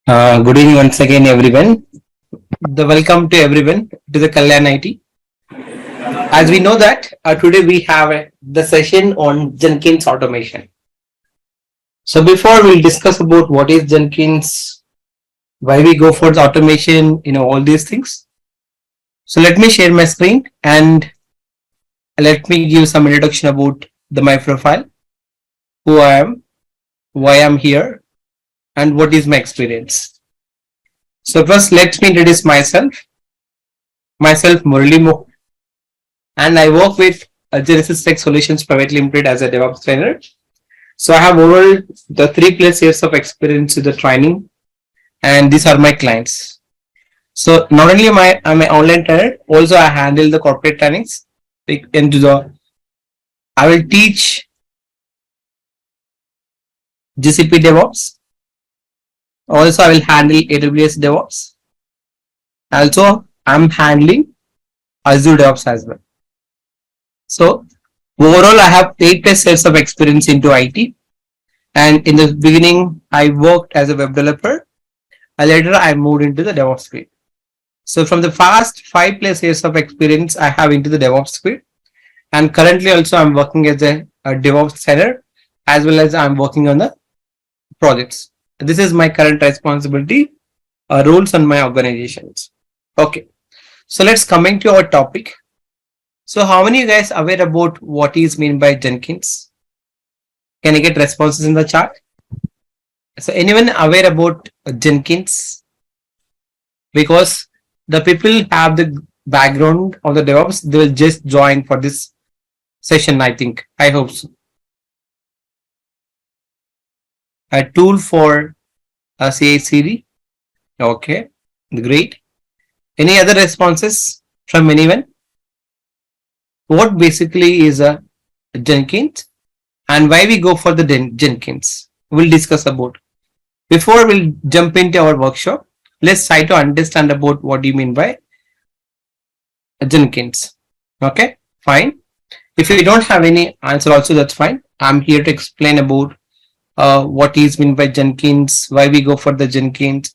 Good evening once again, everyone. Welcome to everyone to the Kalyan IT. As we know that today we have the session on Jenkins automation. So before we'll discuss about what is Jenkins, why we go for the automation, all these things. So let me share my screen and let me give some introduction about my profile, who I am, why I'm here, and what is my experience. So first, let me introduce myself. Myself, Murali Mohan, and I work with Genesis Tech Solutions Private Limited as a DevOps trainer. So I have overall the 3+ years of experience with the training, and these are my clients. So not only I'm an online trainer, also I handle the corporate trainings. I will teach GCP DevOps. Also I will handle AWS DevOps. Also I'm handling Azure DevOps as well. So overall, I have 8+ years of experience into IT. And in the beginning, I worked as a web developer. And later, I moved into the DevOps field. So from the past 5+ years of experience, I have into the DevOps field. And currently, also, I'm working as a DevOps trainer, as well as I'm working on the projects. This is my current responsibility, roles on my organizations. Okay. So let's coming to our topic. So how many of you guys aware about what is meant by Jenkins? Can you get responses in the chat? So anyone aware about Jenkins? Because the people have the background of the DevOps, they will just join for this session, I think. I hope so. A tool for a CI/CD. Okay, great. Any other responses from anyone? What basically is a Jenkins and why we go for the Jenkins? We'll discuss about. Before we'll jump into our workshop, let's try to understand about what do you mean by Jenkins. Okay, fine. If you don't have any answer also, that's fine. I'm here to explain about what is meant by Jenkins, why we go for the Jenkins,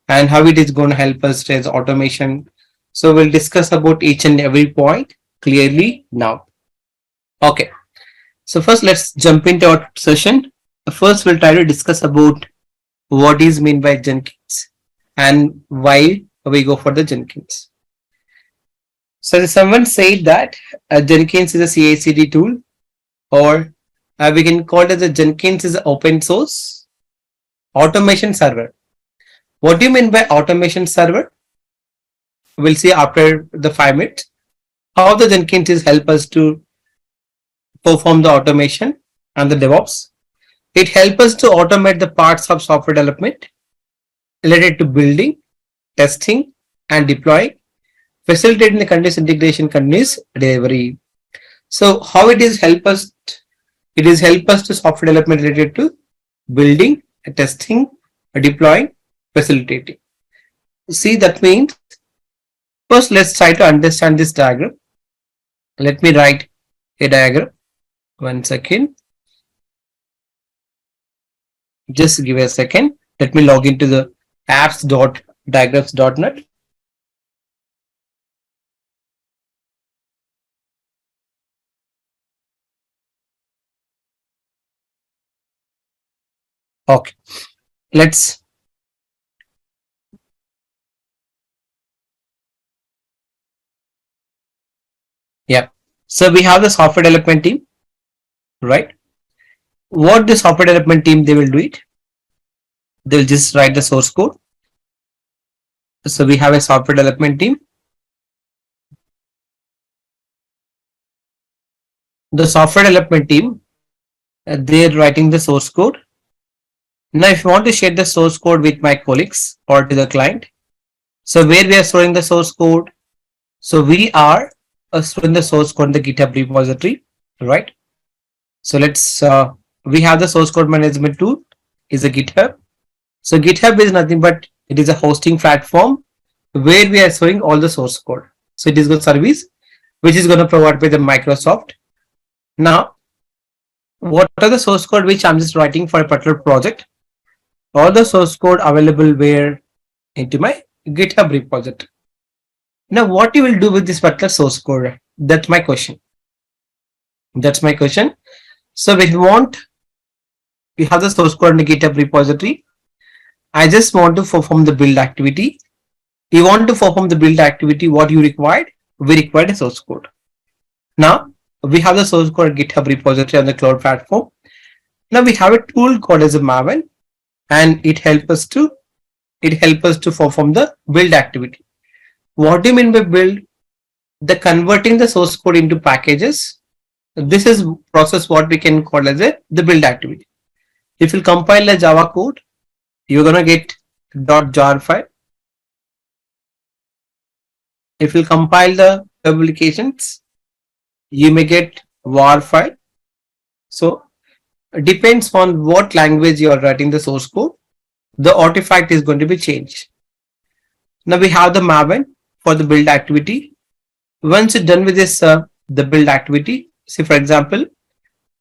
and how it is going to help us as automation. So we'll discuss about each and every point clearly now. Okay, so first let's jump into our session. First we'll try to discuss about what is meant by Jenkins and why we go for the Jenkins. So someone said that Jenkins is a CI/CD tool, or we can call it as a Jenkins is an open source automation server. What do you mean by automation server? We'll see after the 5 minutes how the Jenkins is help us to perform the automation and the DevOps. It helps us to automate the parts of software development related to building, testing, and deploying, facilitating the continuous integration, continuous delivery. So how it is help us? It is help us to software development related to building, testing, deploying, facilitating. See, that means first let's try to understand this diagram. Let me write a diagram. 1 second. Just give a second. Let me log into the apps.diagrams.net. Okay, let's so we have the software development team, right? What the software development team, they will do it, they'll just write the source code. So we have a software development team. The software development team, they're writing the source code. Now if you want to share the source code with my colleagues or to the client, so where we are storing the source code, so we are storing the source code in the GitHub repository, right? So let's we have the source code management tool is a GitHub. So GitHub is nothing but it is a hosting platform where we are storing all the source code. So it is a service which is going to provide by the Microsoft. Now, what are the source code which I'm just writing for a particular project? all the source code available where into my GitHub repository. Now, what you will do with this particular source code? That's my question. That's my question. So we have the source code in the GitHub repository. I just want to perform the build activity. You want to perform the build activity, what you required? We required a source code. Now, we have the source code GitHub repository on the cloud platform. Now we have a tool called as a Maven, and it helps us to perform the build activity. What do you mean by build? The converting the source code into packages. This is process what we can call as the build activity. If you compile a Java code, you're gonna get .jar file. If you compile the applications, you may get var file. So it depends on what language you are writing the source code, the artifact is going to be changed. Now we have the Maven for the build activity. Once you're done with this, the build activity, say for example,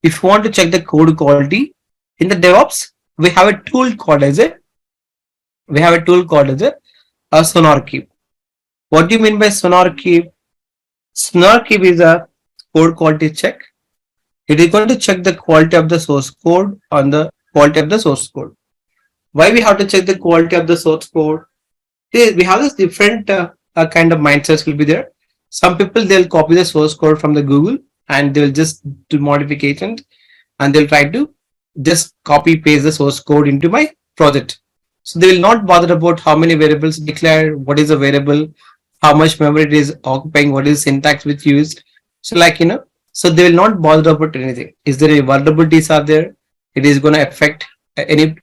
if you want to check the code quality in the DevOps, we have a tool called as a Sonar Cube. What do you mean by Sonar Cube? Sonar Cube is a code quality check. It is going to check the quality of the source code on the quality of the source code. Why we have to check the quality of the source code? We have this different kind of mindsets will be there. Some people, they'll copy the source code from the Google and they'll just do modifications and they'll try to just copy paste the source code into my project. So they will not bother about how many variables declare, what is a variable, how much memory it is occupying, what is syntax which used. So so they will not bother about anything. Is there any vulnerabilities are there? It is going to affect any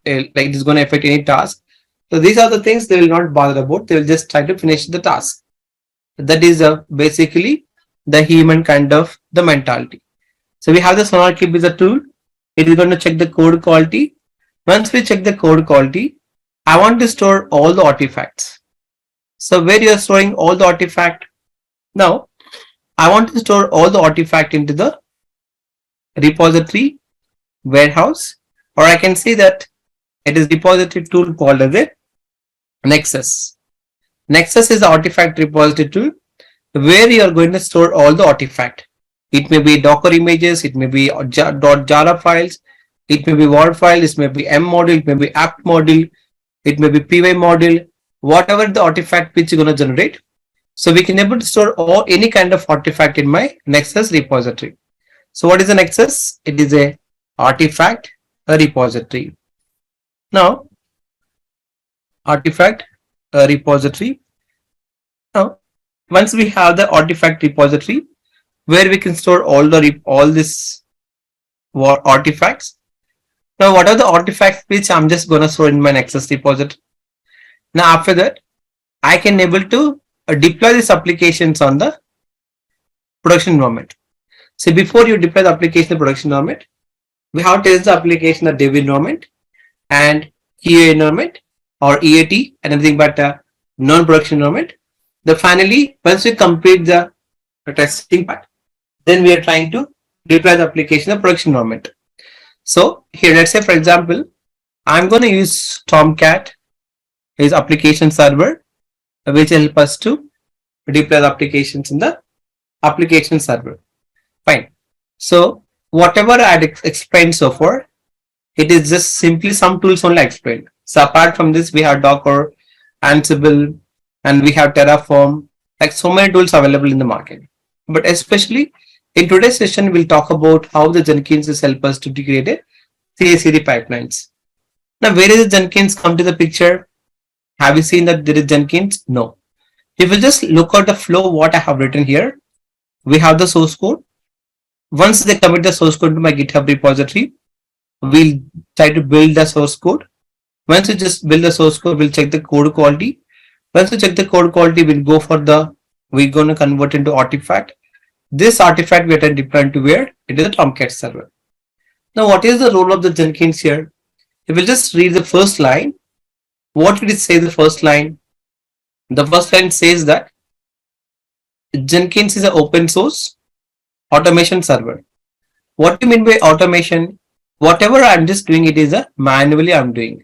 task. So these are the things they will not bother about. They will just try to finish the task. That is basically the human kind of the mentality. So we have the Sonar Cube is a tool. It is going to check the code quality. Once we check the code quality, I want to store all the artifacts. So where you are storing all the artifact? Now, I want to store all the artifact into the repository warehouse, or I can say that it is repository tool called as a Nexus. Nexus is the artifact repository tool where you are going to store all the artifact. It may be Docker images, it may be .jar files, it may be war files, it may be M module, it may be app module, it may be py module, whatever the artifact which you're going to generate. So we can able to store any kind of artifact in my Nexus repository. So what is a Nexus? It is a artifact repository. Now, artifact repository. Now, once we have the artifact repository where we can store all this artifacts. Now, what are the artifacts which I'm just going to store in my Nexus repository? Now, after that, I can able to deploy these applications on the production environment. So before you deploy the application in the production environment, we have to test the application in the dev environment and QA environment or EAT and anything but non-production environment. Then finally, once we complete the testing part, then we are trying to deploy the application in the production environment. So here, let's say for example, I'm going to use Tomcat, his application server, which will help us to deploy the applications in the application server. Fine. So whatever I had explained so far, it is just simply some tools only I explained. So apart from this, we have Docker, Ansible, and we have Terraform, like so many tools available in the market. But especially in today's session, we'll talk about how the Jenkins is help us to create a CI/CD pipelines. Now, where is the Jenkins come to the picture? Have you seen that there is Jenkins? No. If you just look at the flow, what I have written here, we have the source code. Once they commit the source code to my GitHub repository, we'll try to build the source code. Once we just build the source code, we'll check the code quality. Once we check the code quality, we're going to convert into artifact. This artifact we are going to deploy to where? It is a Tomcat server. Now, what is the role of the Jenkins here? If we just read the first line, what did it say the first line? The first line says that Jenkins is an open source automation server. What do you mean by automation? Whatever I'm just doing, it is a manually I'm doing.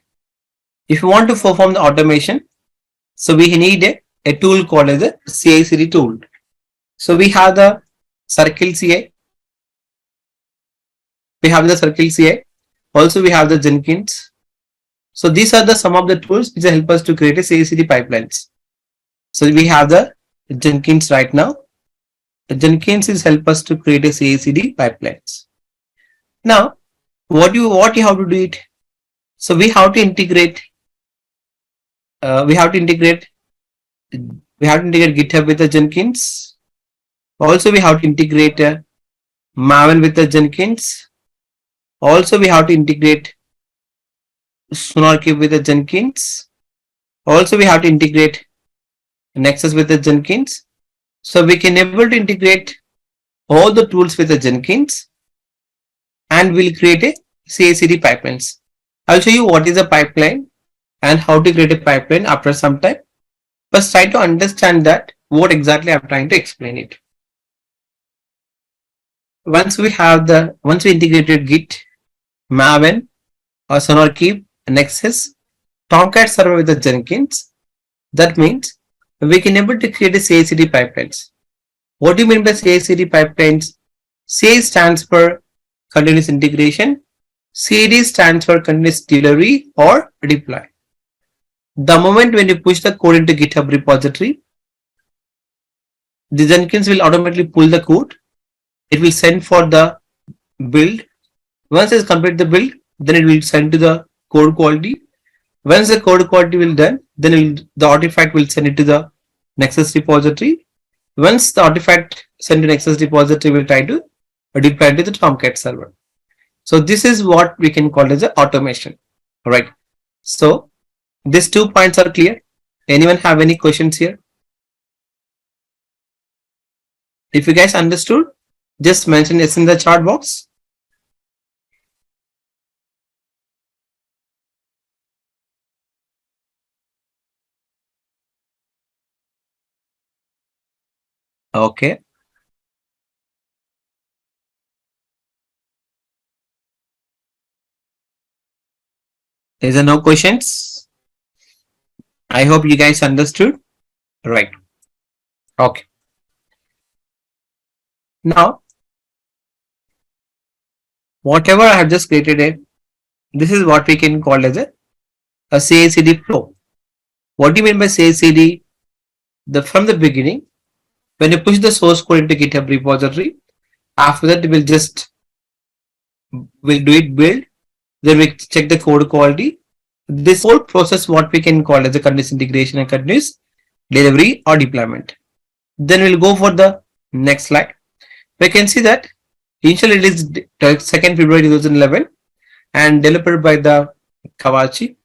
If you want to perform the automation, so we need a tool called as a CI/CD tool. So we have the Circle CI. We have the Circle CI. Also, we have the Jenkins. So these are the some of the tools which help us to create a CI/CD pipelines. So we have the Jenkins right now. The Jenkins is help us to create a CI/CD pipelines. Now, what you have to do it? So we have to integrate. We have to integrate GitHub with the Jenkins. Also, we have to integrate Maven with the Jenkins. Also, we have to integrate SonarQube with the Jenkins. Also, we have to integrate Nexus with the Jenkins. So we can able to integrate all the tools with the Jenkins, and we'll create a CI/CD pipelines. I'll show you what is a pipeline and how to create a pipeline after some time. First, try to understand that what exactly I'm trying to explain it. Once we integrated Git, Maven, or SonarQube, Nexus, Tomcat server with the Jenkins, that means we can able to create a CI/CD pipelines. What do you mean by CI/CD pipelines? CI stands for continuous integration. CD stands for continuous delivery or deploy. The moment when you push the code into GitHub repository, the Jenkins will automatically pull the code. It will send for the build. Once it's complete the build, then it will send to the code quality. Once the code quality will done, then the artifact will send it to the Nexus repository. Once the artifact sent to Nexus repository, will try to deploy to the Tomcat server. So this is what we can call as a automation. All right. So these 2 points are clear. Anyone have any questions here? If you guys understood, just mention yes in the chat box. Okay. Is there no questions? I hope you guys understood. Right. Okay. Now, whatever I have just created, this is what we can call as a CI/CD flow. What do you mean by CI/CD? From the beginning, when you push the source code into GitHub repository, after that we'll do it build, then we check the code quality. This whole process, what we can call as a continuous integration and continuous delivery or deployment. Then we'll go for the next slide. We can see that initially it is 2nd February 2011 and developed by the Kawachi,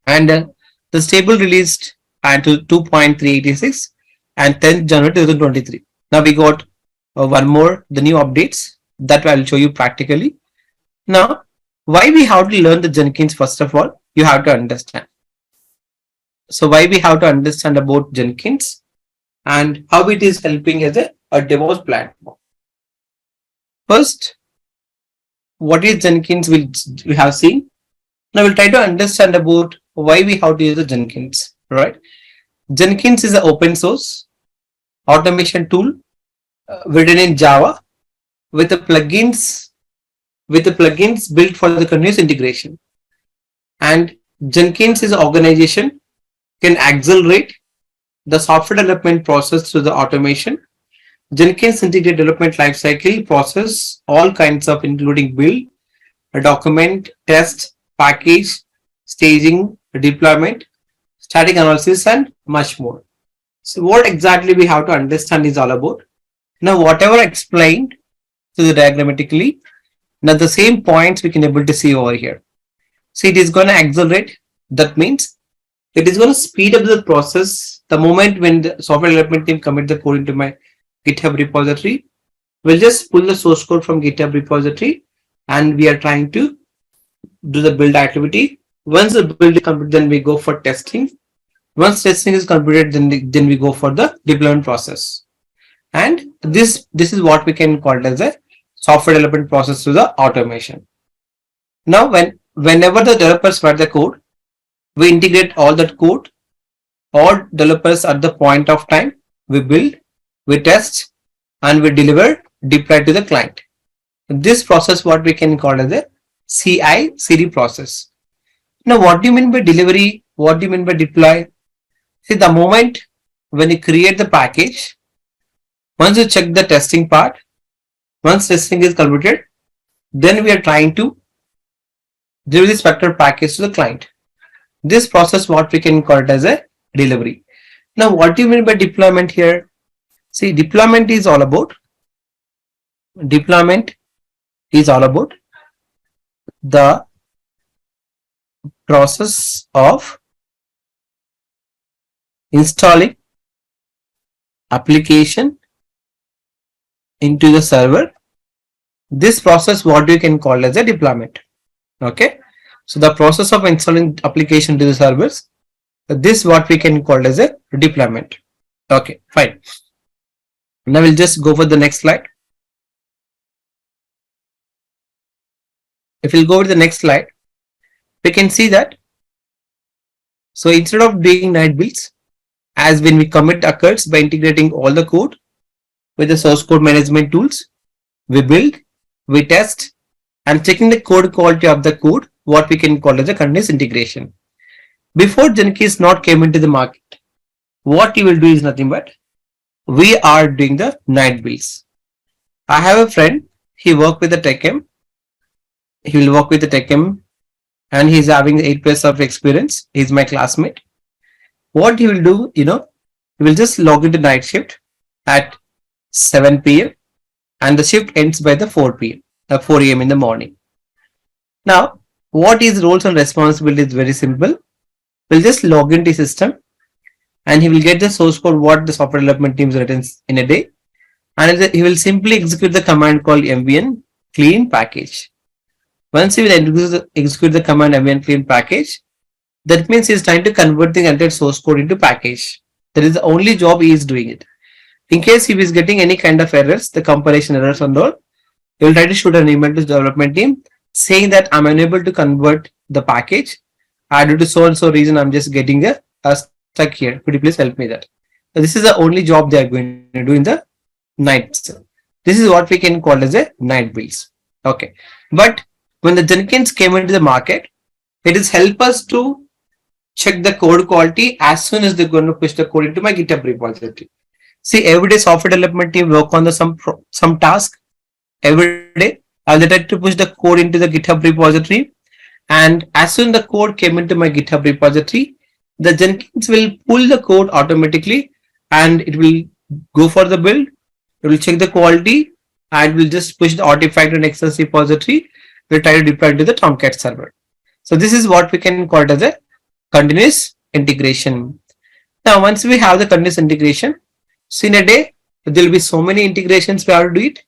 and the stable released until 2.386 and 10th January 2023. Now we got one more, the new updates that I'll show you practically. Now, why we have to learn the Jenkins? First of all, you have to understand. So why we have to understand about Jenkins and how it is helping as a DevOps platform. First, what is Jenkins we have seen. Now we'll try to understand about why we have to use the Jenkins, right? Jenkins is an open source automation tool written in Java with the plugins built for the continuous integration. And Jenkins is an organization can accelerate the software development process through the automation. Jenkins integrate development lifecycle process, all kinds of including build, document, test, package, staging, deployment, static analysis, and much more. So what exactly we have to understand is all about. Now whatever I explained to the diagrammatically, now the same points we can able to see over here. See, it is going to accelerate. That means it is going to speed up the process. The moment when the software development team commit the code into my GitHub repository, we'll just pull the source code from GitHub repository and we are trying to do the build activity. Once the build is complete, then we go for testing. Once testing is completed, then we go for the deployment process. And this is what we can call it as a software development process through the automation. Now, whenever the developers write the code, We integrate all that code, all developers at the point of time, we build, we test, and we deliver, deploy to the client. This process what we can call as a CI/CD process. Now, what do you mean by delivery? What do you mean by deploy? See, the moment when you create the package, once you check the testing part, once testing is completed, then we are trying to deliver this vector package to the client. This process what we can call it as a delivery. Now, what do you mean by deployment here? See, deployment is all about the process of installing application into the server. This process what you can call as a deployment. Okay, so the process of installing application to the servers, this what we can call as a deployment. Okay, fine. Now we'll just go for the next slide. If we'll go to the next slide, we can see that. So instead of doing night builds, as when we commit occurs by integrating all the code with the source code management tools, we build, we test, and checking the code quality of the code, what we can call as a continuous integration. Before Jenkins not came into the market, what you will do is nothing but we are doing the night builds. I have a friend, he worked with the TechM. He will work with the TechM and he's having 8 years of experience. He's my classmate. What he will do, he will just log into night shift at 7 p.m. and the shift ends by the 4 p.m. 4 a.m. in the morning. Now, what his roles and responsibilities is very simple. We'll just log into the system and he will get the source code what the software development team written in a day, and he will simply execute the command called mvn clean package. Once he will execute the command mvn clean package, that means he is trying to convert the entire source code into package. That is the only job he is doing it. In case he is getting any kind of errors, the compilation errors and all, he will try to shoot an email to the development team saying that I'm unable to convert the package. Due to so and so reason, I'm just getting a stuck here. Could you please help me that? So this is the only job they are going to do in the night. This is what we can call as a night builds. Okay. But when the Jenkins came into the market, it has helped us to check the code quality as soon as they're going to push the code into my GitHub repository. See, every day software development team work on the some task every day. They try to push the code into the GitHub repository, and as soon as the code came into my GitHub repository, the Jenkins will pull the code automatically and it will go for the build. It will check the quality and will just push the artifact in Access repository. We'll try to deploy it to the Tomcat server. So this is what we can call it as a continuous integration. Now, once we have the continuous integration, so in a day, there will be so many integrations we have to do it,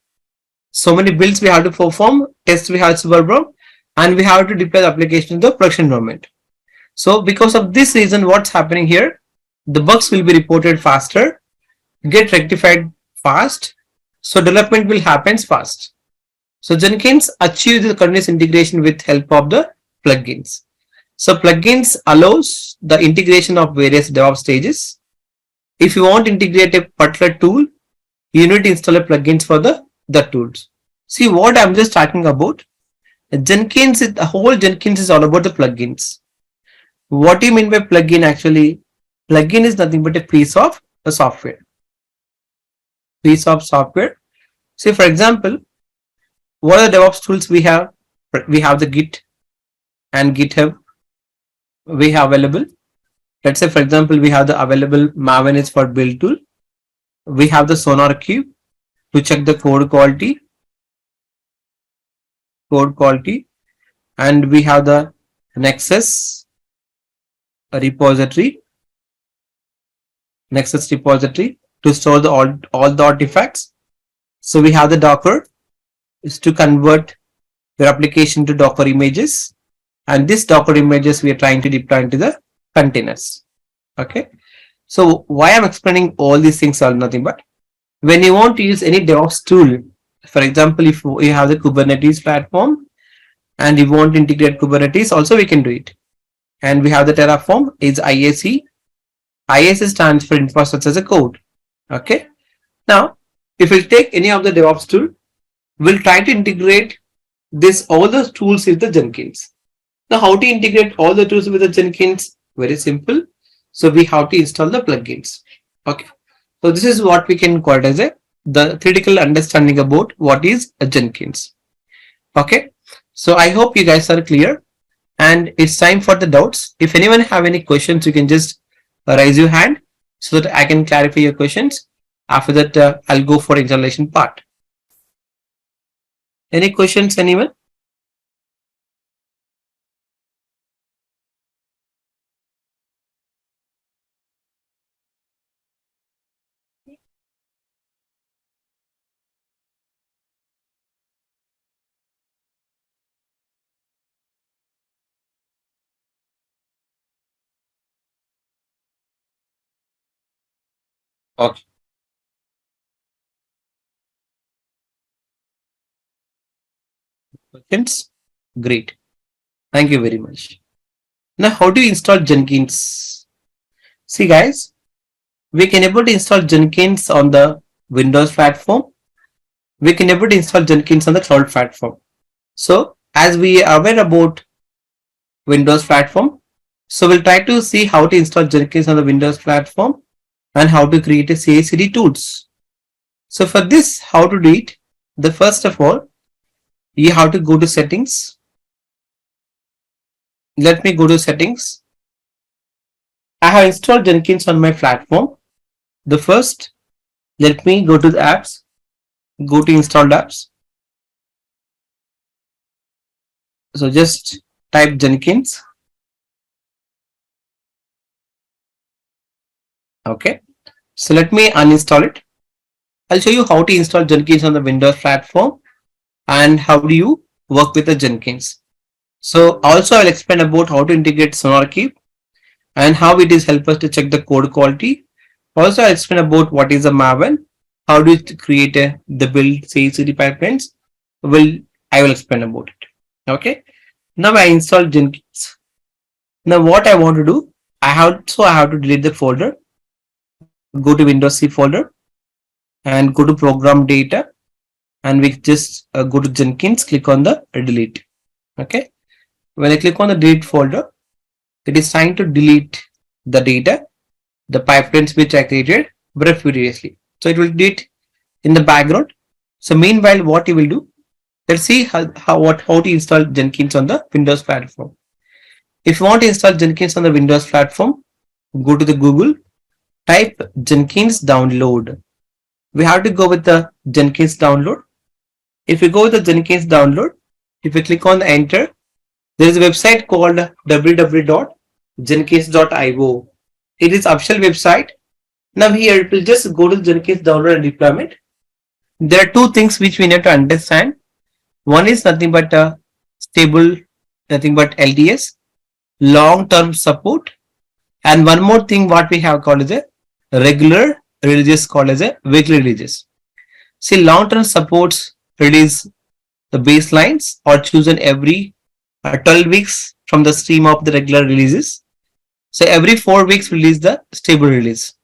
so many builds we have to perform, tests we have to perform, and we have to deploy the application in the production environment. So because of this reason, what's happening here, the bugs will be reported faster, get rectified fast, so development will happen fast. So Jenkins achieves the continuous integration with help of the plugins. So plugins allows the integration of various DevOps stages. If you want to integrate a particular tool, you need to install a plugins for the tools. See what I'm just talking about. Jenkins, the whole Jenkins is all about the plugins. What do you mean by plugin actually? Plugin is nothing but a piece of the software. Piece of software. See, for example, what are the DevOps tools we have? We have the Git and GitHub. We have available. Let's say, for example, we have the available Maven is for build tool. We have the Sonar Cube to check the code quality. And we have the Nexus repository to store the all the artifacts. So we have the Docker is to convert your application to Docker images, and this Docker images we are trying to deploy into the containers. Okay, so why I'm explaining all these things are nothing but when you want to use any DevOps tool, for example, if you have the Kubernetes platform and you want to integrate Kubernetes, also we can do it. and we have the Terraform is IAC. IAC stands for infrastructure as a code. Okay. Now, if we take any of the DevOps tool, we'll try to integrate all the tools with the Jenkins. Now, how to integrate all the tools with the Jenkins? Very simple. So we have to install the plugins. Okay. So this is what we can call it as the theoretical understanding about what is a Jenkins. Okay. So I hope you guys are clear, and it's time for the doubts. If anyone have any questions, you can just raise your hand so that I can clarify your questions. After that, I'll go for installation part. Any questions, anyone? Okay. Questions? Great. Thank you very much. Now, how do you install Jenkins? See, guys, we can able to install Jenkins on the Windows platform. We can able to install Jenkins on the cloud platform. So, as we are aware about Windows platform, so we'll try to see how to install Jenkins on the Windows platform and how to create a CI/CD tools. So for this, how to do it? The first of all, you have to go to settings. Let me go to settings. I have installed Jenkins on my platform. The first, let me go to the apps, go to installed apps. So just type Jenkins. Okay. So let me uninstall it. I'll show you how to install Jenkins on the Windows platform and how do you work with the Jenkins. So also I'll explain about how to integrate SonarQube and how it is help us to check the code quality. Also I'll explain about what is a Maven, how do you create the build CI/CD pipelines. I will explain about it. Okay. Now I installed Jenkins. Now what I want to do, I have to delete the folder. Go to Windows C folder and go to program data, and we just go to Jenkins, click on the delete. Okay. When I click on the delete folder, it is trying to delete the data, the pipelines which I created previously. So it will delete in the background. So meanwhile, what you will do, let's see how to install Jenkins on the Windows platform. If you want to install Jenkins on the Windows platform, go to the Google, type Jenkins download. We have to go with the Jenkins download. If you go with the Jenkins download, if you click on the enter, there is a website called www.jenkins.io. It is official website. Now here it will just go to Jenkins download and deployment. There are two things which we need to understand. One is nothing but stable, nothing but LTS, long-term support, and one more thing what we have called as a regular releases called as a weekly releases. See, long-term supports release the baselines or chosen every 12 weeks from the stream of the regular releases. So every 4 weeks release the stable release.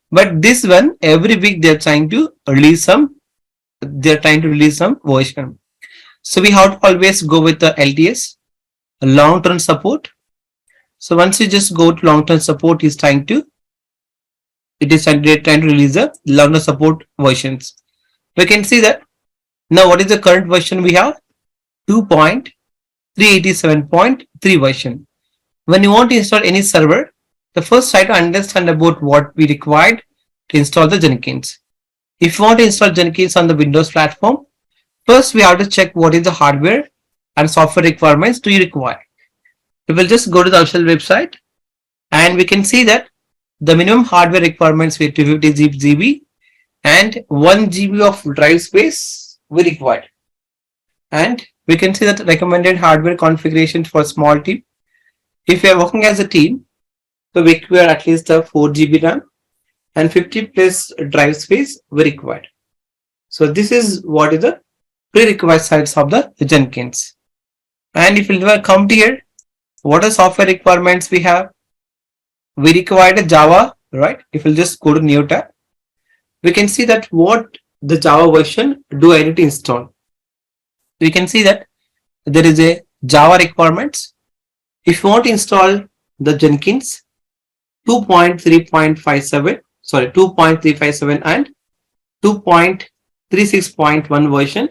But this one, every week they're trying to release some version. So we have to always go with the LTS, long-term support. So once you just go to long-term support, it is trying to release the long-term support versions. We can see that now what is the current version we have? 2.387.3 version. When you want to install any server, the first try to understand about what we required to install the Jenkins. If you want to install Jenkins on the Windows platform, first we have to check what is the hardware and software requirements do you require. We will just go to the official website and we can see that the minimum hardware requirements were 250 GB and 1 GB of drive space we required. And we can see that recommended hardware configuration for small team. If you are working as a team, so we require at least a 4 GB RAM and 50 plus drive space we required. So this is what is the prerequisites of the Jenkins. And if you come here, What are software requirements we have? We required a Java, right? If we'll just go to new tab, we can see that what the Java version do I need to install. We can see that there is a Java requirements. If you want to install the Jenkins 2.3.57, sorry, 2.357 and 2.36.1 version,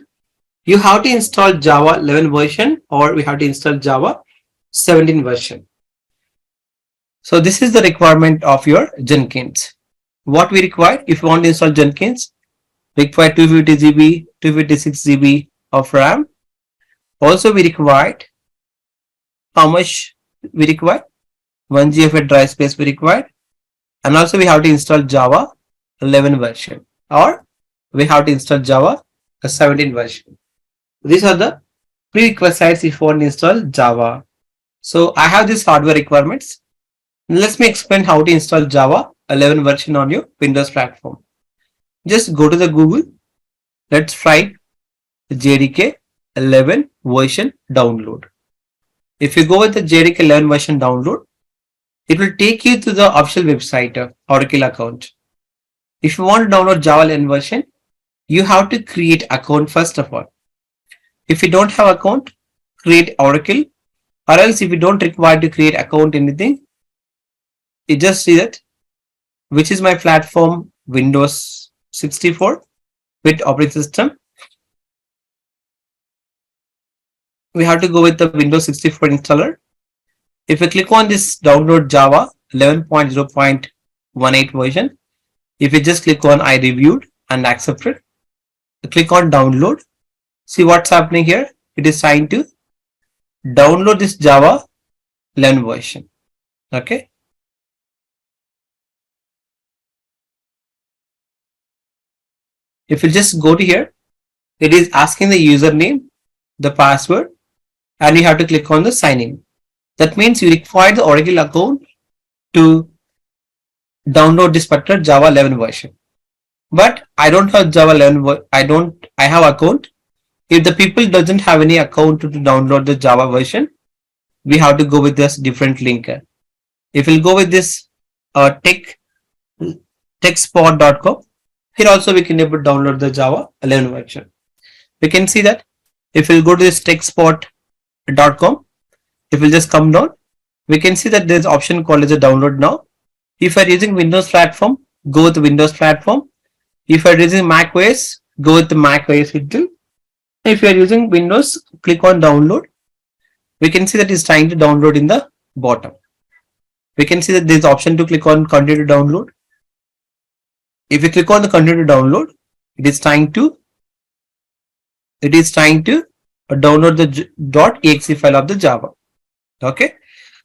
you have to install Java 11 version or we have to install Java 17 version. So this is the requirement of your Jenkins. What we require if you want to install Jenkins, require 250 GB, 256 GB of RAM. Also we required how much we require? 1 GB drive space we require, and also we have to install Java 11 version or we have to install Java 17 version. These are the prerequisites if you want to install Java. So I have these hardware requirements. Let me explain how to install Java 11 version on your Windows platform. Just go to the Google. Let's try JDK 11 version download. If you go with the JDK 11 version download, it will take you to the official website, Oracle account. If you want to download Java 11 version, you have to create account first of all. If you don't have account, create Oracle, or else if you don't require to create account anything, you just see that which is my platform, Windows 64 with operating system. We have to go with the Windows 64 installer. If you click on this download Java 11.0.18 version, if you just click on I reviewed and accepted, click on download. See what's happening here. It is trying to download this Java 11 version. Okay. If you just go to here, it is asking the username, the password, and you have to click on the sign in. That means you require the Oracle account to download this particular Java 11 version. But I don't have Java 11. I have account. If the people doesn't have any account to download the Java version, we have to go with this different link. If we'll go with this techspot.com, here also we can able to download the Java 11 version. We can see that if we'll go to this techspot.com, if we'll just come down, we can see that there's option called as a download now. If you're using Windows platform, go with the Windows platform. If you're using Mac OS, go with the Mac OS itself. If you're using Windows, click on download. We can see that it's trying to download in the bottom. We can see that there's option to click on continue to download. If you click on the continue to download, it is trying to download the .exe file of the Java. Okay.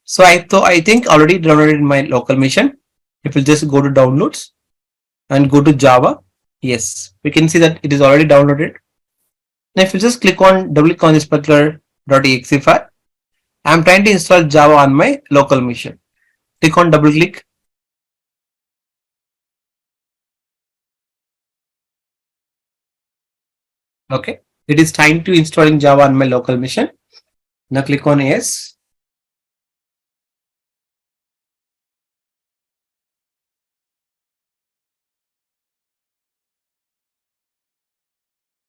So I think already downloaded in my local machine. If we just go to downloads and go to Java, yes, we can see that it is already downloaded. Now if you just double click on this particular .exe file, I am trying to install Java on my local machine. Click on double click. Okay, it is time to installing Java on my local machine. Now click on yes.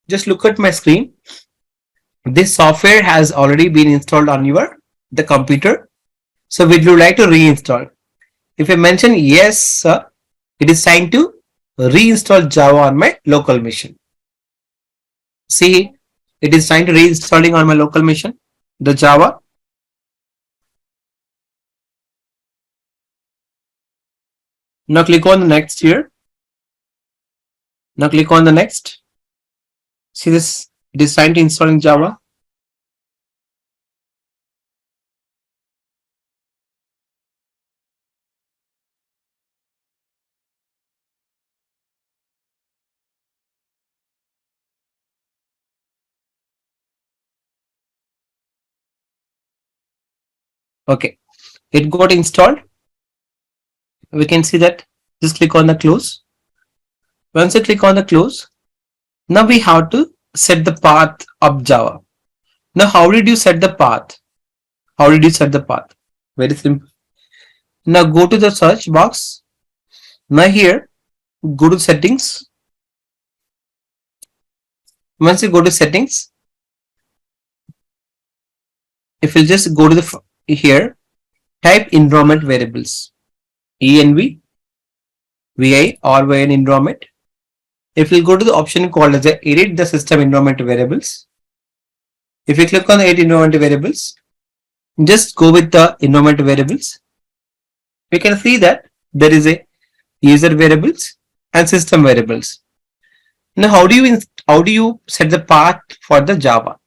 Just look at my screen. This software has already been installed on the computer. So would you like to reinstall? If I mention yes, sir, it is time to reinstall Java on my local machine. See, it is trying to reinstalling on my local machine, the Java. Now click on the next here. Now click on the next. See this, it is trying to install in Java. Okay, it got installed. We can see that. Just click on the close. Once you click on the close, now we have to set the path of Java. Now how did you set the path? How did you set the path? Very simple. Now go to the search box. Now here, go to settings. Once you go to settings, if you just go to the here, type environment variables, env vi or vn environment. If you go to the option called as edit the system environment variables, if you click on the edit environment variables, just go with the environment variables. We can see that there is a user variables and system variables. Now, how do you set the path for the Java?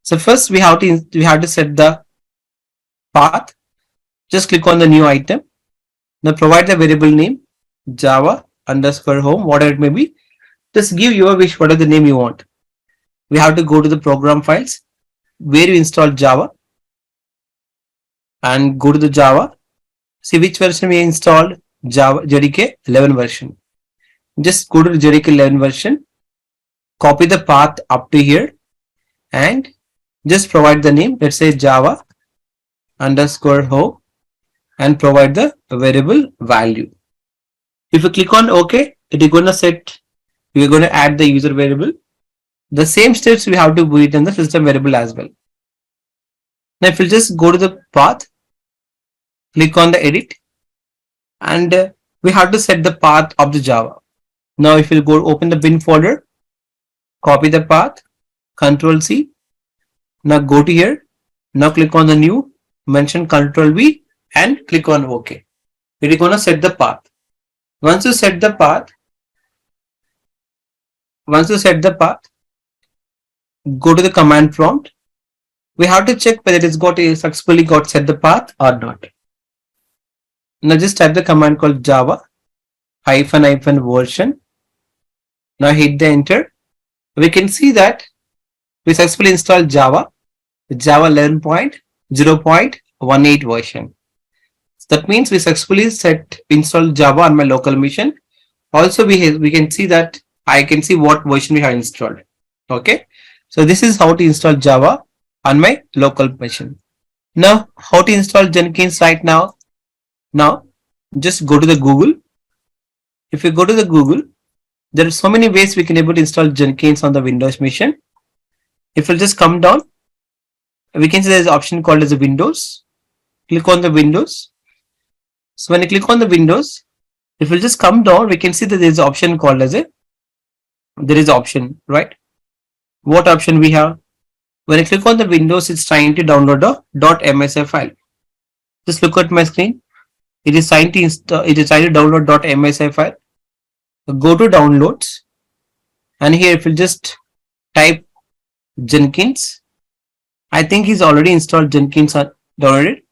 So first we have to set the path. Just click on the new item. Now provide the variable name Java underscore home, whatever it may be. Just give your wish, whatever the name you want. We have to go to the program files where you install Java and go to the Java. See which version we installed, Java JDK 11 version. Just go to the JDK 11 version, copy the path up to here and just provide the name, let's say Java underscore home, and provide the variable value. If you click on OK, it is going to set, we are going to add the user variable. The same steps we have to do it in the system variable as well. Now if you just go to the path, click on the edit, and we have to set the path of the Java. Now if you go open the bin folder, copy the path, Control C. Now go to here. Now click on the new, mention Control V and click on OK. It is going to set the path. Once you set the path, go to the command prompt. We have to check whether it is successfully got set the path or not. Now just type the command called Java -- version. Now hit the enter. We can see that we successfully installed Java 11.0.18 version. So that means we successfully installed Java on my local machine. Also we can see that I can see what version we have installed. Okay, so this is how to install Java on my local machine. Now how to install Jenkins right now? Now just go to the Google. If you go to the Google, there are so many ways we can able to install Jenkins on the Windows machine. If you just come down, we can see there is an option called as a Windows. Click on the Windows. So when you click on the Windows, if you just come down, we can see that there is an option called as right? What option we have? When I click on the Windows, it's trying to download a .msi file. Just look at my screen. It is trying to download .msi file. Go to downloads, and here if you just type Jenkins, I think he's already installed Jenkins and downloaded.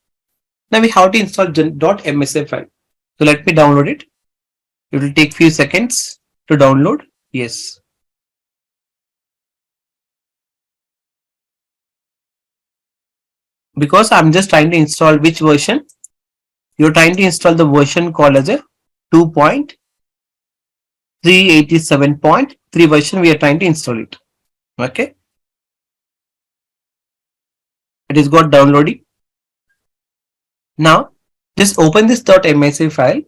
Now we have to install .msi file. So let me download it. It will take few seconds to download. Yes. Because I'm just trying to install which version? You're trying to install the version called as a 2.387.3 version. We are trying to install it. Okay. It is got downloading. Now just open this .msi file.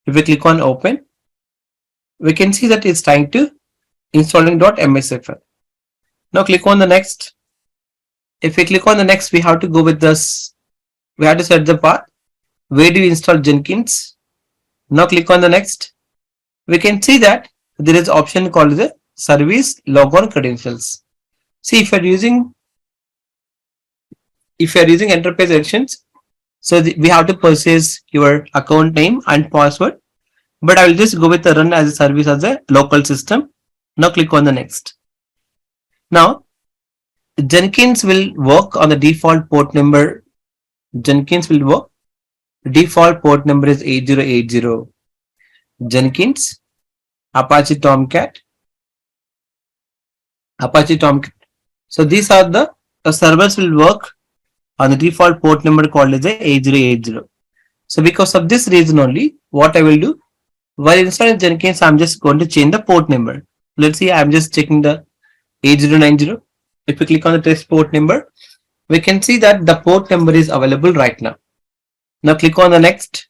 If we click on open, we can see that it's trying to installing .msi file. Now click on the next. If we click on the next, we have to go with this. We have to set the path. Where do you install Jenkins? Now click on the next. We can see that there is an option called the service logon credentials. See, if you are using enterprise editions, so we have to purchase your account name and password. But I will just go with the run as a service as a local system. Now click on the next. Now Jenkins will work on the default port number. Jenkins will work. Default port number is 8080. Jenkins, Apache Tomcat. So these are the servers will work on the default port number called as a 8080. So because of this reason only, what I will do, while installing Jenkins, I'm just going to change the port number. Let's see, I'm just checking the 8090. If you click on the test port number, we can see that the port number is available right now. Now click on the next.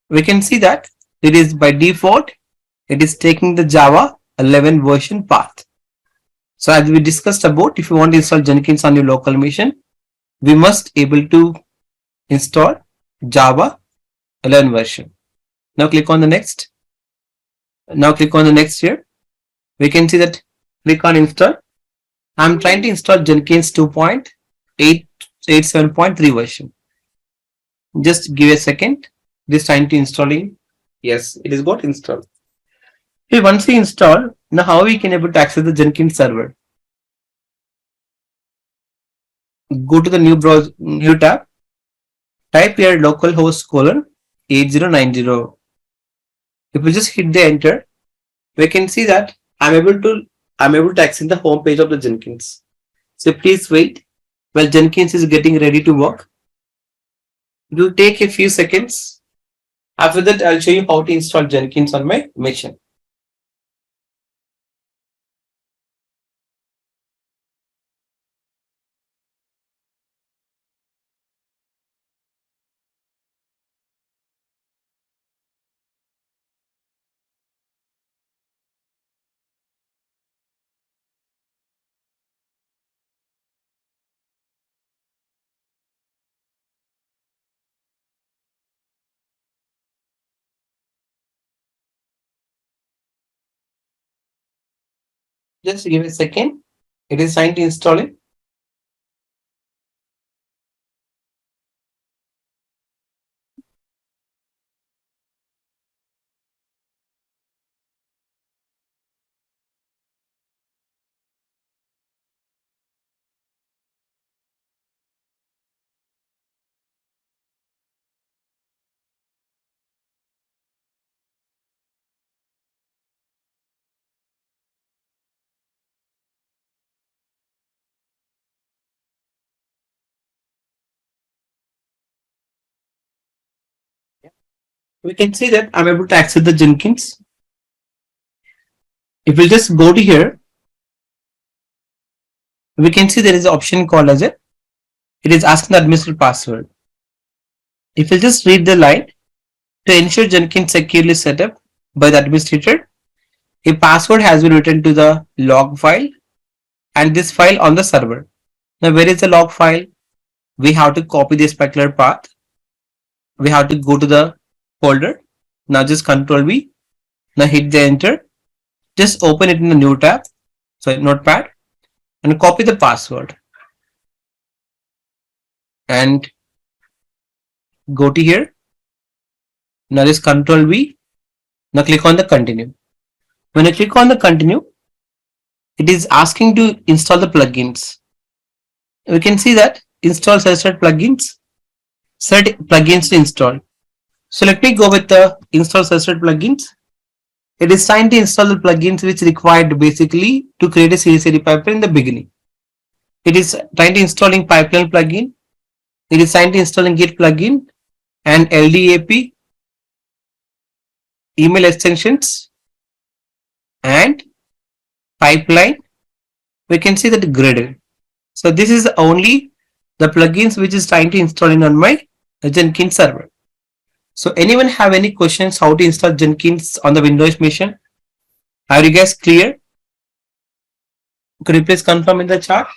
We can see that it is by default, it is taking the Java 11 version path. So as we discussed about, if you want to install Jenkins on your local machine, we must able to install Java 11 version. Now click on the next. Now click on the next here. We can see that click on install. I'm trying to install Jenkins 2.887.3 version. Just give a second. This time to installing. Yes, it is got installed. Okay, once we install, now how we can able to access the Jenkins server? Go to the new browser, new tab. Type here localhost colon 8090. If we just hit the enter, we can see that I'm able to access the home page of the Jenkins. So please wait while Jenkins is getting ready to work. It will take a few seconds. After that, I'll show you how to install Jenkins on my machine. Just give a second. It is trying to install it. We can see that I'm able to access the Jenkins. If we just go to here, we can see there is an option called as it is asking the administrator password. If you just read the line, to ensure Jenkins securely set up by the administrator, a password has been written to the log file and this file on the server. Now where is the log file? We have to copy this particular path. We have to go to the folder. Now just Control V. Now hit the enter. Just open it in the new tab, so notepad, and copy the password. And go to here. Now just Control V. Now click on the continue. When you click on the continue, it is asking to install the plugins. We can see that install selected plugins, set plugins to install. So let me go with the install selected plugins. It is trying to install the plugins which required basically to create a CI/CD pipeline in the beginning. It is trying to installing pipeline plugin. It is trying to installing Git plugin and LDAP, email extensions, and pipeline. We can see that graded. So this is only the plugins which is trying to install in on my Jenkins server. So anyone have any questions how to install Jenkins on the Windows machine? Are you guys clear? Could you please confirm in the chat?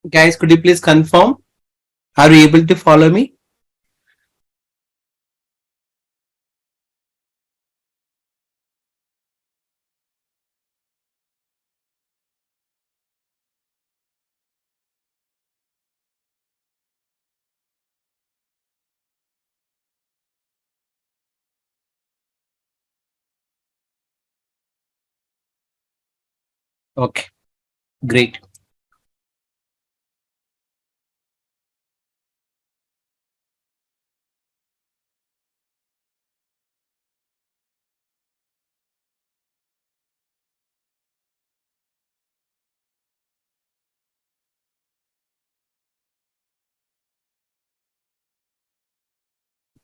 Guys, could you please confirm? Are you able to follow me? Okay, great.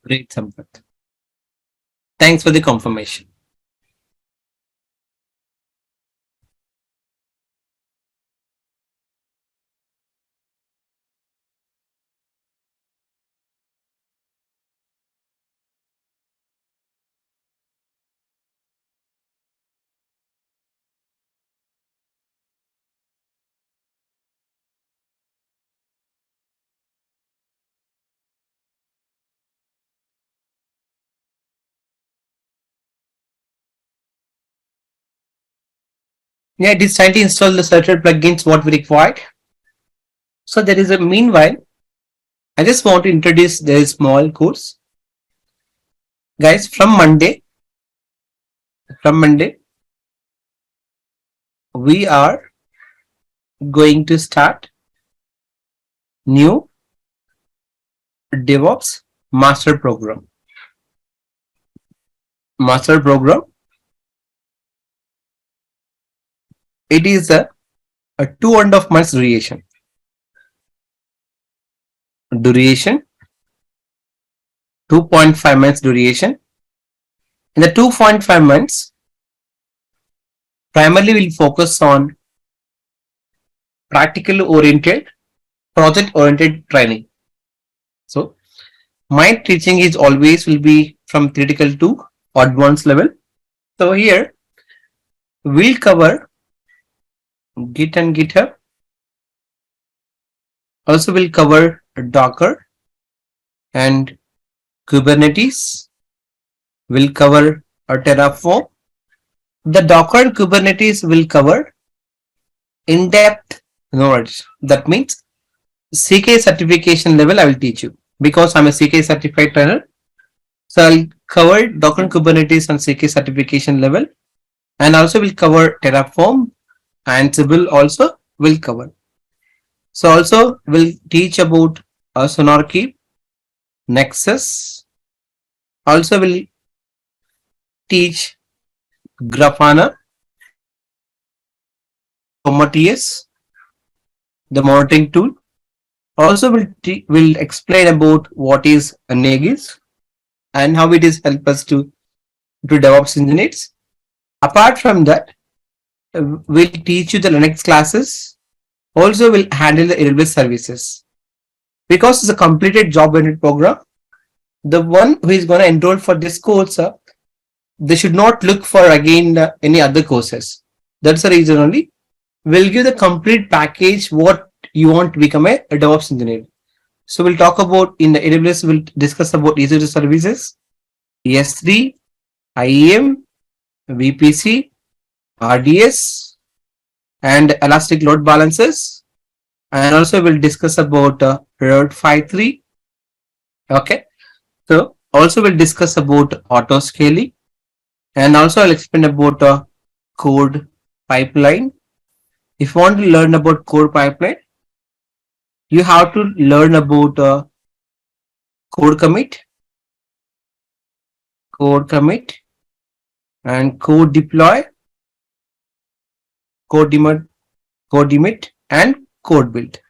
Great, Sampath. Thanks for the confirmation. Yeah, it is trying to install the certain plugins what we required. So there is a meanwhile, I just want to introduce the small course. Guys, from Monday, we are going to start new DevOps master program. Master program. It is a 2.5 months duration. Duration 2.5 months duration. In the 2.5 months, primarily we'll focus on practical oriented, project oriented training. So my teaching is always will be from critical to advanced level. So here we'll cover Git and GitHub. Also we'll cover Docker and Kubernetes. We'll cover a Terraform. The Docker and Kubernetes will cover in-depth knowledge. That means CK certification level I will teach you because I'm a CK certified trainer. So I'll cover Docker and Kubernetes on CK certification level, and also will cover Terraform, Ansible also will cover. So also we'll teach about Sonarchy, Nexus. Also will teach Grafana, Prometheus, the monitoring tool. Also will explain about what is a Negis and how it is help us to do DevOps engineers. Apart from that, we'll teach you the Linux classes. Also will handle the AWS services. Because it's a completed job-oriented program, the one who is going to enroll for this course, they should not look for again any other courses. That's the reason only. We'll give the complete package what you want to become a DevOps engineer. So we'll talk about in the AWS, we'll discuss about Azure services, ES3, IEM, VPC, RDS, and elastic load balancers. And also we'll discuss about Route 5.3. Okay. So also we'll discuss about auto scaling, and also I'll explain about code pipeline. If you want to learn about code pipeline, you have to learn about code commit, and code deploy, code emit, and code build.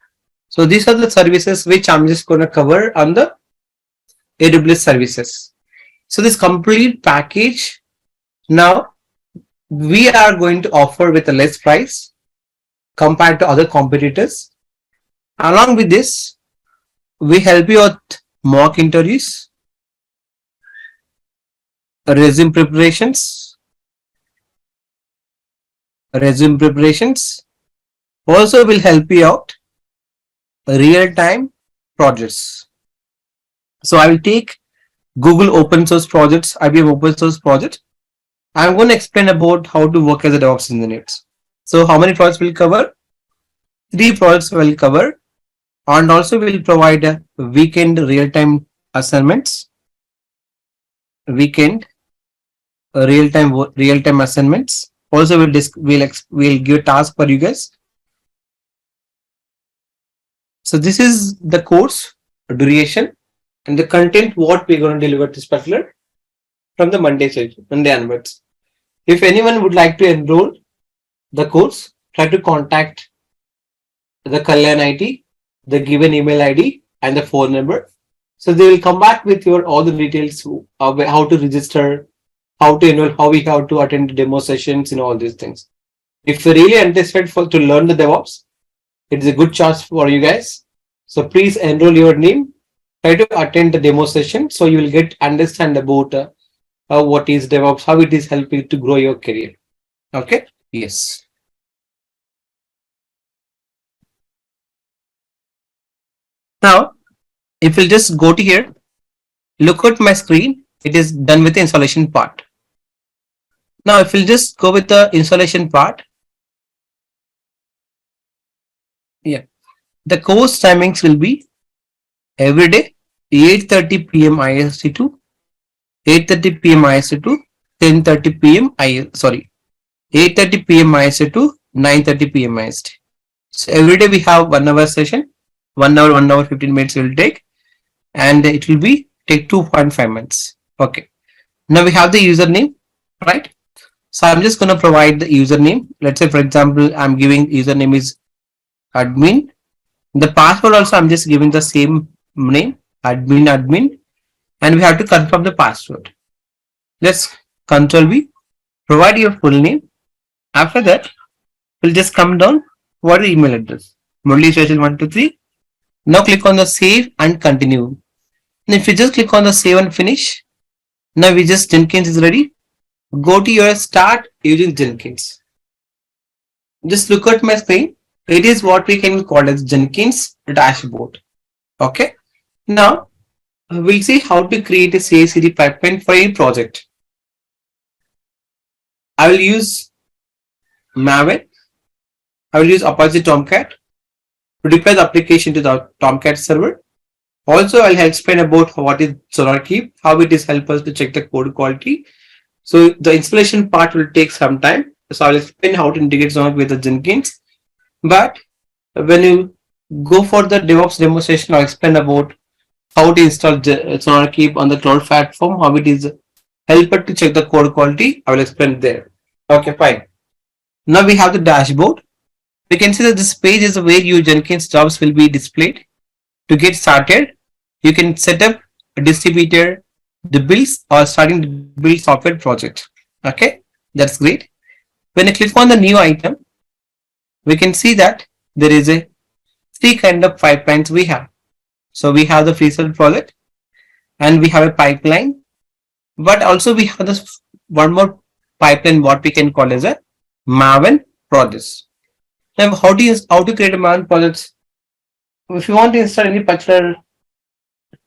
So these are the services which I'm just going to cover on the AWS services. So this complete package now we are going to offer with a less price compared to other competitors. Along with this, we help you with mock interviews, resume preparations. Also will help you out real-time projects. So I will take Google open source projects, IBM open source project. I'm going to explain about how to work as a DevOps engineer. So how many projects will cover? 3 projects will cover, and also will provide weekend real-time assignments. Weekend real-time assignments. Also, we'll give a task for you guys. So this is the course duration and the content what we're going to deliver this particular from the Monday session, Monday onwards. If anyone would like to enroll the course, try to contact the Kalyan IT, the given email ID and the phone number. So they will come back with your all the details, how to register, how to enroll, how we have to attend demo sessions and all these things. If you're really interested to learn the DevOps, it is a good chance for you guys. So please enroll your name, try to attend the demo session so you will get understand about what is DevOps, how it is helping to grow your career. Okay. Yes. Now, if we'll just go to here, look at my screen, it is done with the installation part. Now, if we'll just go with the installation part, yeah, the course timings will be every day 8:30 p.m. IST to 8:30 p.m. IST to 10:30 p.m. 8:30 p.m. IST to 9:30 p.m. IST. So every day we have 1 hour session, 1 hour 15 minutes will take, and it will be take 2.5 minutes. Okay. Now we have the username, right? So I'm just going to provide the username. Let's say, for example, I'm giving username is admin. The password also I'm just giving the same name, admin, and we have to confirm the password. Let's Control V, provide your full name. After that, we'll just come down. What is the email address? Murali123. Now click on the save and continue. And if you just click on the save and finish, now Jenkins is ready. Go to your start using Jenkins. Just look at my screen. It is what we can call as Jenkins dashboard. Okay. Now we'll see how to create a CI/CD pipeline for a project. I will use Maven. I will use Apache Tomcat to deploy the application to the Tomcat server. Also, I'll explain about what is SonarQube, how it is help us to check the code quality. So the installation part will take some time. So I'll explain how to integrate SonarQube with the Jenkins. But when you go for the DevOps demo session, I'll explain about how to install SonarQube on the cloud platform, how it is helper to check the code quality. I will explain there. Okay, fine. Now we have the dashboard. We can see that this page is where your Jenkins jobs will be displayed. To get started, you can set up a distributor, the builds, or starting the build software project. Okay, that's great. When you click on the new item, we can see that there is a 3 kind of pipelines we have. So we have the freezer project and we have a pipeline, but also we have this one more pipeline, what we can call as a Maven projects. Now, how to create a Maven project? If you want to install any particular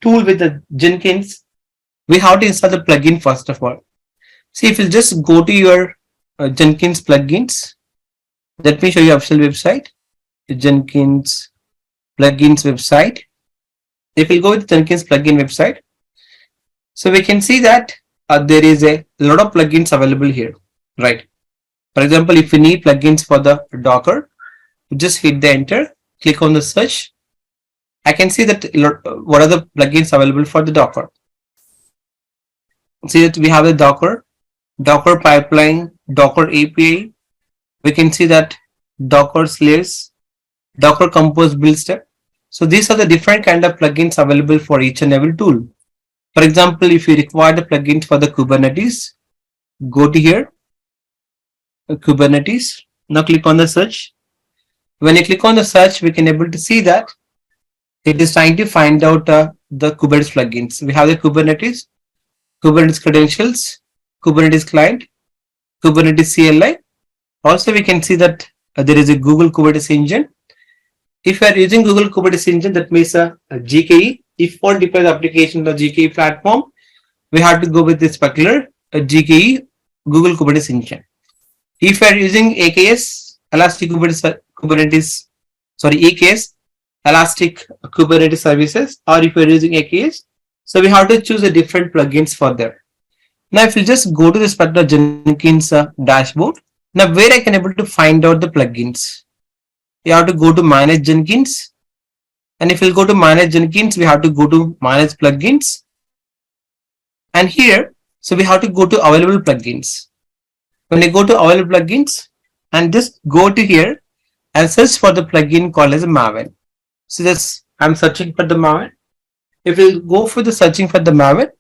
tool with the Jenkins, we have to install the plugin first of all. See, if you just go to your Jenkins plugins, let me show you official website, the Jenkins plugins website. If we go with Jenkins plugin website, so we can see that there is a lot of plugins available here, right? For example, if you need plugins for the Docker, just hit the enter, click on the search. I can see that what are the plugins available for the Docker. See that we have the Docker pipeline, Docker API. We can see that Docker slaves, Docker compose build step. So these are the different kind of plugins available for each and every tool. For example, if you require the plugins for the Kubernetes, go to here, Kubernetes. Now click on the search. When you click on the search, we can able to see that it is trying to find out the Kubernetes plugins. We have the Kubernetes credentials, Kubernetes client, Kubernetes CLI. Also, we can see that there is a Google Kubernetes engine. If you are using Google Kubernetes engine, that means a GKE. If you want to deploy the application on the GKE platform, we have to go with this particular GKE Google Kubernetes engine. If you are using AKS, Elastic Kubernetes, EKS, Elastic Kubernetes Services, or if you are using AKS, so we have to choose a different plugins for them. Now, if you just go to this particular Jenkins dashboard, Now where I can able to find out the plugins? You have to go to manage Jenkins, and if you go to manage Jenkins, we have to go to manage plugins, and here, so we have to go to available plugins. When you go to available plugins and just go to here and search for the plugin called as a Maven. So this I'm searching for the Maven. If we go for the searching for the Maven,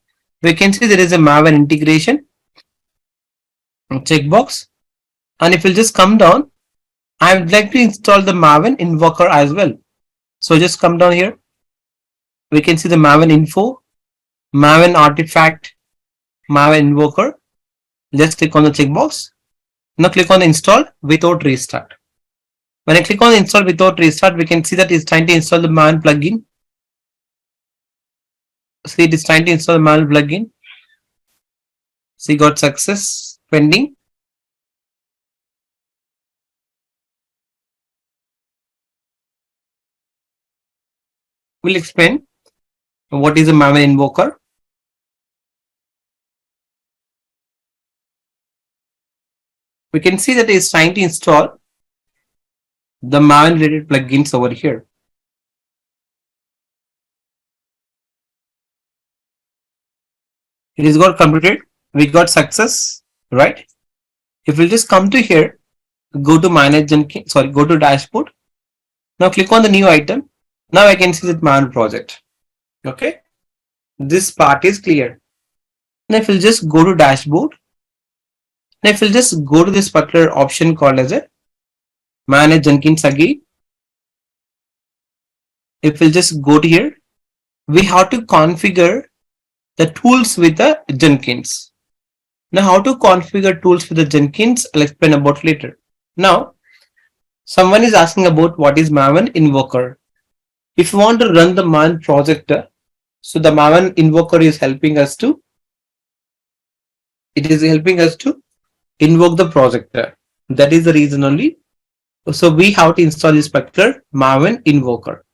we can see there is a Maven integration checkbox, and if we'll just come down, I would like to install the Maven invoker as well. So just come down here. We can see the Maven info, Maven artifact, Maven invoker. Just click on the checkbox. Now click on install without restart. When I click on install without restart, we can see that it's trying to install the Maven plugin. See, it is trying to install the Maven plugin. See, got success pending. We'll explain what is a Maven invoker. We can see that it is trying to install the Maven related plugins over here. It is got completed. We got success, right? If we'll just come to here, go to manage Jenkins, go to dashboard. Now click on the new item. Now I can see that Maven project. Okay. This part is clear. Now if we'll just go to dashboard, now if we'll just go to this particular option called as a manage Jenkins again. If we'll just go to here, we have to configure the tools with the Jenkins. Now how to configure tools with the Jenkins, I'll explain about later. Now, someone is asking about what is Maven invoker. If you want to run the Maven project, so the Maven invoker is helping us to, invoke the project. That is the reason only. So we have to install this particular Maven invoker.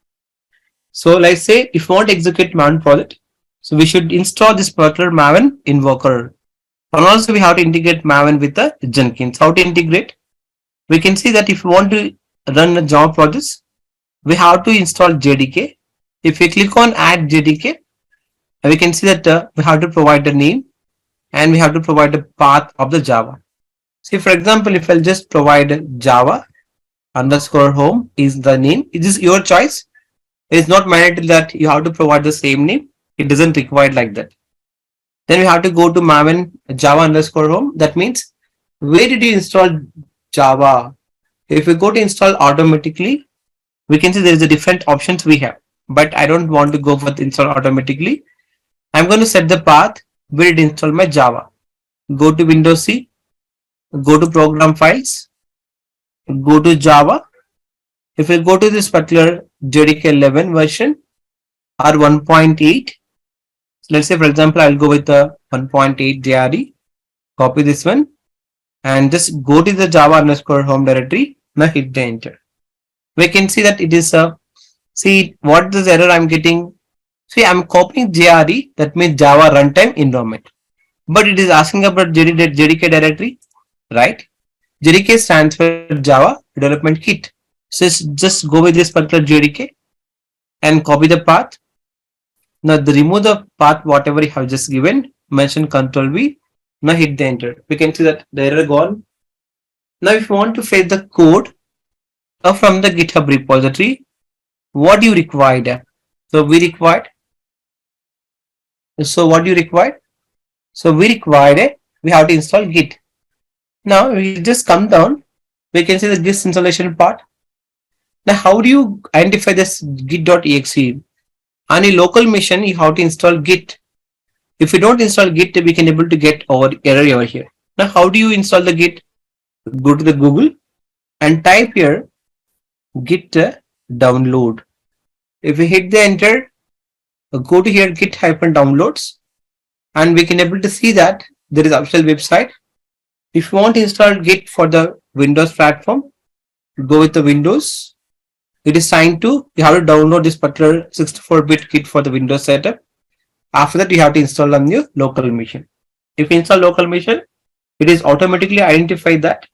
So let's say if you want to execute Maven project, so we should install this particular Maven invoker. And also we have to integrate Maven with the Jenkins. How to integrate? We can see that if you want to run a Java project, we have to install JDK. If we click on add JDK, we can see that we have to provide the name and we have to provide the path of the Java. See, for example, if I'll just provide Java underscore home is the name. It is your choice. It's not mandatory that you have to provide the same name. It doesn't require like that. Then we have to go to Maven Java underscore home. That means where did you install Java? If we go to install automatically, we can see there is a different options we have, but I don't want to go for the install automatically. I'm going to set the path where it install my Java. Go to Windows C, go to program files, go to Java. If we go to this particular JDK 11 version or 1.8, let's say for example I'll go with the 1.8 JRE, copy this one and just go to the Java underscore home directory. Now hit the enter. We can see that it is see what this error I'm getting. See, I'm copying JRE, that means Java runtime environment, but it is asking about JDK directory, right? JDK stands for Java Development Kit. So just go with this particular JDK and copy the path. Now remove the path whatever you have just given, mention Control V. Now hit the enter. We can see that the error gone. Now if you want to fetch the code from the GitHub repository, what do you require? So we required. So what do you require? So we required we have to install Git. Now we just come down. We can see the Git installation part. Now how do you identify this git.exe? On a local machine, you have to install Git. If you don't install Git, we can able to get our error over here. Now how do you install the Git? Go to the Google and type here Git download. If we hit the enter, go to here git-downloads, and we can able to see that there is official website. If you want to install Git for the Windows platform, go with the Windows. It is signed to, you have to download this particular 64-bit Git for the Windows setup. After that, you have to install on your local machine. If you install local machine, it is automatically identify that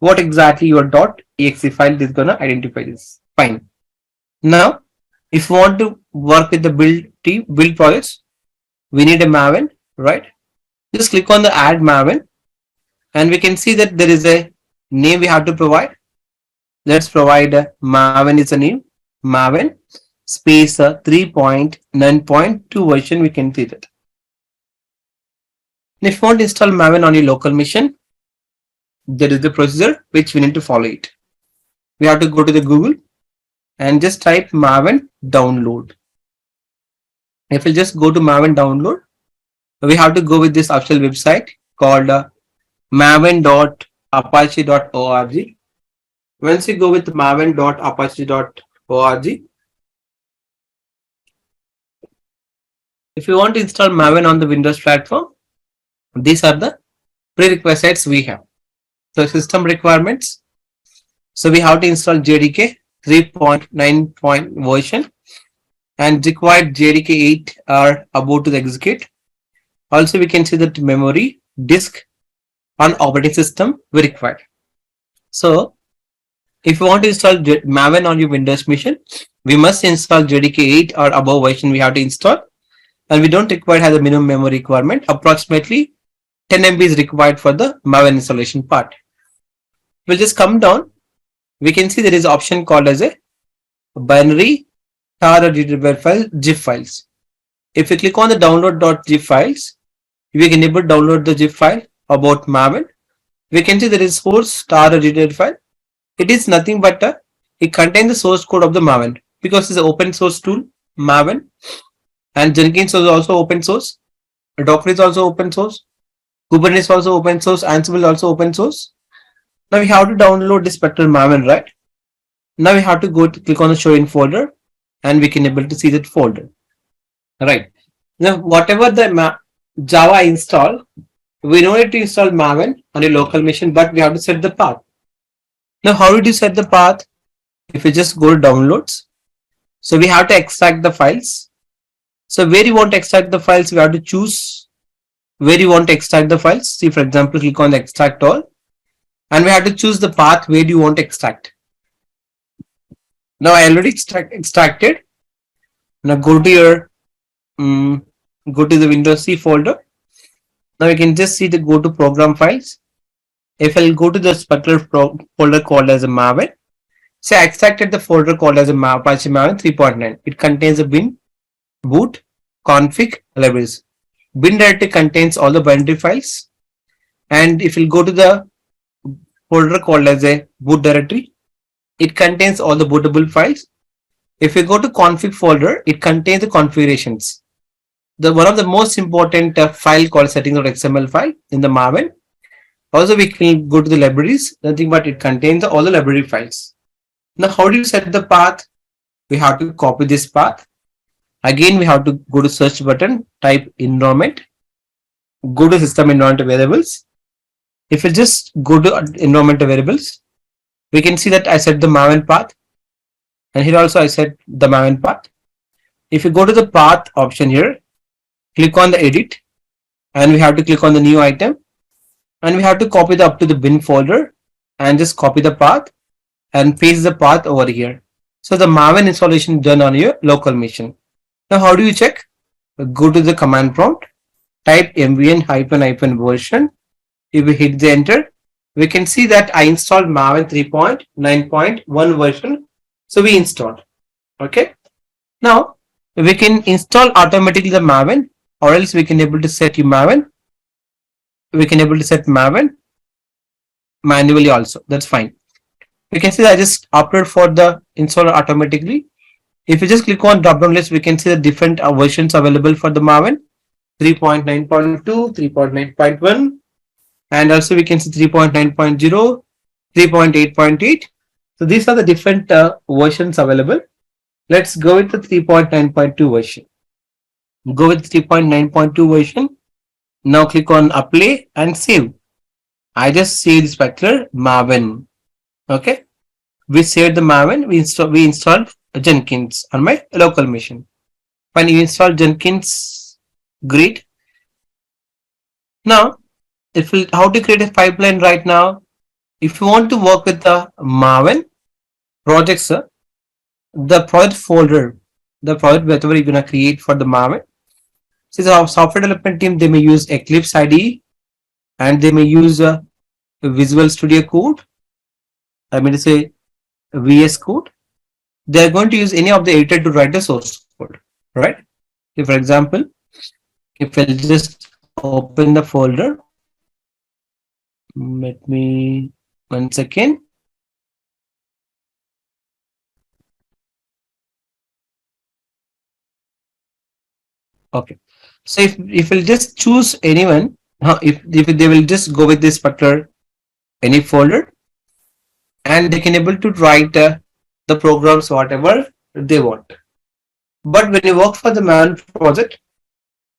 what exactly your .exe file is gonna identify this. Fine. Now, if you want to work with the build projects, we need a Maven, right? Just click on the add Maven, and we can see that there is a name we have to provide. Let's provide Maven is a name, Maven space 3.9.2 version. We can see that. And if you want to install Maven on your local machine, there is the procedure which we need to follow it. We have to go to the Google and just type Maven download. If we just go to Maven download, we have to go with this official website called maven.apache.org. Once you go with maven.apache.org, if you want to install Maven on the Windows platform, these are the prerequisites we have. So system requirements. So we have to install JDK 3.9 version and required JDK 8 are about to execute. Also, we can see that memory, disk, and operating system we require. So if you want to install Maven on your Windows machine, we must install JDK 8 or above version we have to install, and we don't require has a minimum memory requirement. Approximately 10 MB is required for the Maven installation part. We'll just come down. We can see there is an option called as a binary tar or GIF files. If you click on the download.gif files, we can able to download the GIF file about Maven. We can see there is source tar or GIF file. It is nothing but it contains the source code of the Maven because it's an open source tool, Maven, and Jenkins is also open source. Docker is also open source. Kubernetes is also open source. Ansible is also open source. Now we have to download this particular Maven, right? Now we have to go to click on the show in folder, and we can able to see that folder. Right. Now whatever the Java install, we don't need to install Maven on a local machine, but we have to set the path. Now how did you set the path? If you just go to downloads, so we have to extract the files. So where you want to extract the files, we have to choose where you want to extract the files. See, for example, click on the extract all, and we have to choose the path where you want to extract. Now I already extracted. Now go to your go to the Windows C folder. Now you can just see the go to program files. If I'll go to this particular folder called as a Maven, say I extracted the folder called as a Apache Maven 3.9. It contains a bin, boot, config, libraries. Bin directory contains all the binary files, and if you go to the folder called as a boot directory, it contains all the bootable files. If you go to config folder, it contains the configurations. One of the most important file called settings.xml file in the Maven. Also, we can go to the libraries, nothing but it contains all the library files. Now, how do you set the path? We have to copy this path. Again, we have to go to search button, type environment, go to system environment variables. If you just go to environment variables, we can see that I set the Maven path, and here also I set the Maven path. If you go to the path option here, click on the edit, and we have to click on the new item, and we have to copy the up to the bin folder and just copy the path and paste the path over here. So the Maven installation done on your local machine. Now how do you check? Go to the command prompt, type mvn -- version. If we hit the enter, we can see that I installed Maven 3.9.1 version. So we installed. Okay. Now we can install automatically the Maven, or else we can able to set Maven. We can able to set Maven manually also. That's fine. We can see that I just opted for the installer automatically. If you just click on drop down list, we can see the different versions available for the Maven: 3.9.2, 3.9.1, and also we can see 3.9.0, 3.8.8. So these are the different versions available. Let's go with the 3.9.2 version. Go with 3.9.2 version. Now click on apply and save. I just saved this particular Maven. Okay. We saved the Maven. We installed Jenkins on my local machine. When you install Jenkins, great. Now, how to create a pipeline right now? If you want to work with the Maven projects, the project folder, the project whatever you're gonna create for the Maven. So the software development team, they may use Eclipse IDE and they may use Visual Studio Code. I mean to say VS Code. They are going to use any of the editor to write the source code, right? If, for example, if I'll just open the folder, let me 1 second. Okay. So if we'll just choose anyone, if they will just go with this particular any folder, and they can able to write the programs whatever they want. But when you work for the man project,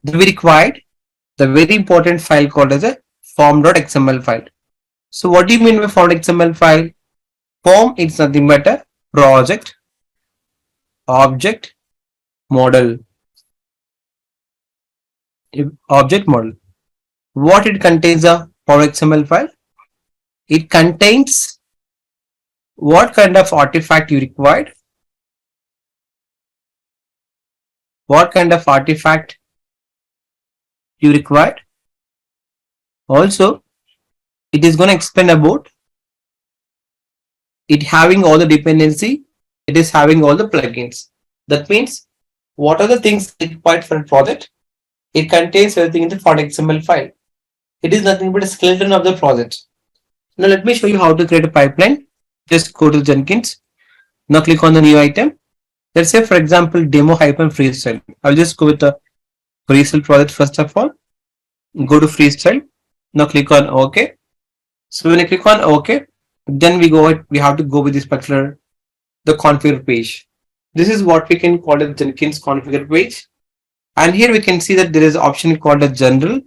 they will required the very important file called as a form.xml file. So what do you mean by form.xml file? Form is nothing but a project object model. Object model. What it contains a form.xml file? It contains what kind of artifact you required, what kind of artifact you required. Also, it is going to explain about it having all the dependency, it is having all the plugins. That means what are the things required for a project? It contains everything in the .xml file. It is nothing but a skeleton of the project. Now let me show you how to create a pipeline. Just go to Jenkins. Now click on the new item. Let's say for example demo-freestyle. I'll just go with the freestyle project first of all. Go to freestyle. Now click on OK. So when I click on OK, then we have to go with this particular the configure page. This is what we can call it Jenkins configure page. And here we can see that there is an option called a general,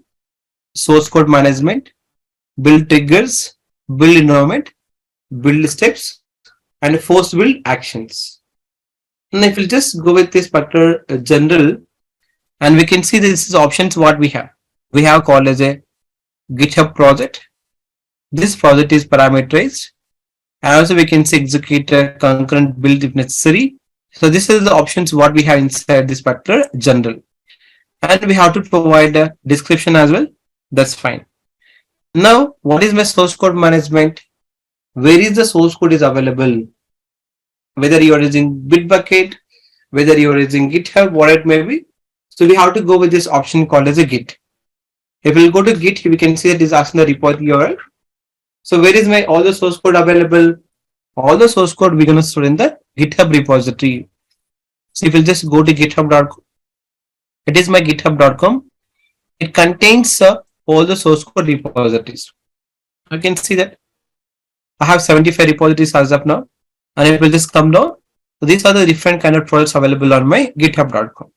source code management, build triggers, build environment, build steps, and post build actions. And if we'll just go with this particular general, and we can see this is options what we have. We have called as a GitHub project. This project is parameterized. And also we can say execute a concurrent build if necessary. So this is the options what we have inside this particular general. And we have to provide a description as well. That's fine. Now, what is my source code management? Where is the source code is available? Whether you are using Bitbucket, whether you are using GitHub, what it may be. So we have to go with this option called as a Git. If we go to Git, we can see that it is asking the repository URL. So where is my all the source code available? All the source code we're going to store in the GitHub repository. So if we'll just go to github.com, it is my github.com. It contains all the source code repositories. You can see that I have 75 repositories as of now, and it will just come down. So these are the different kind of projects available on my github.com.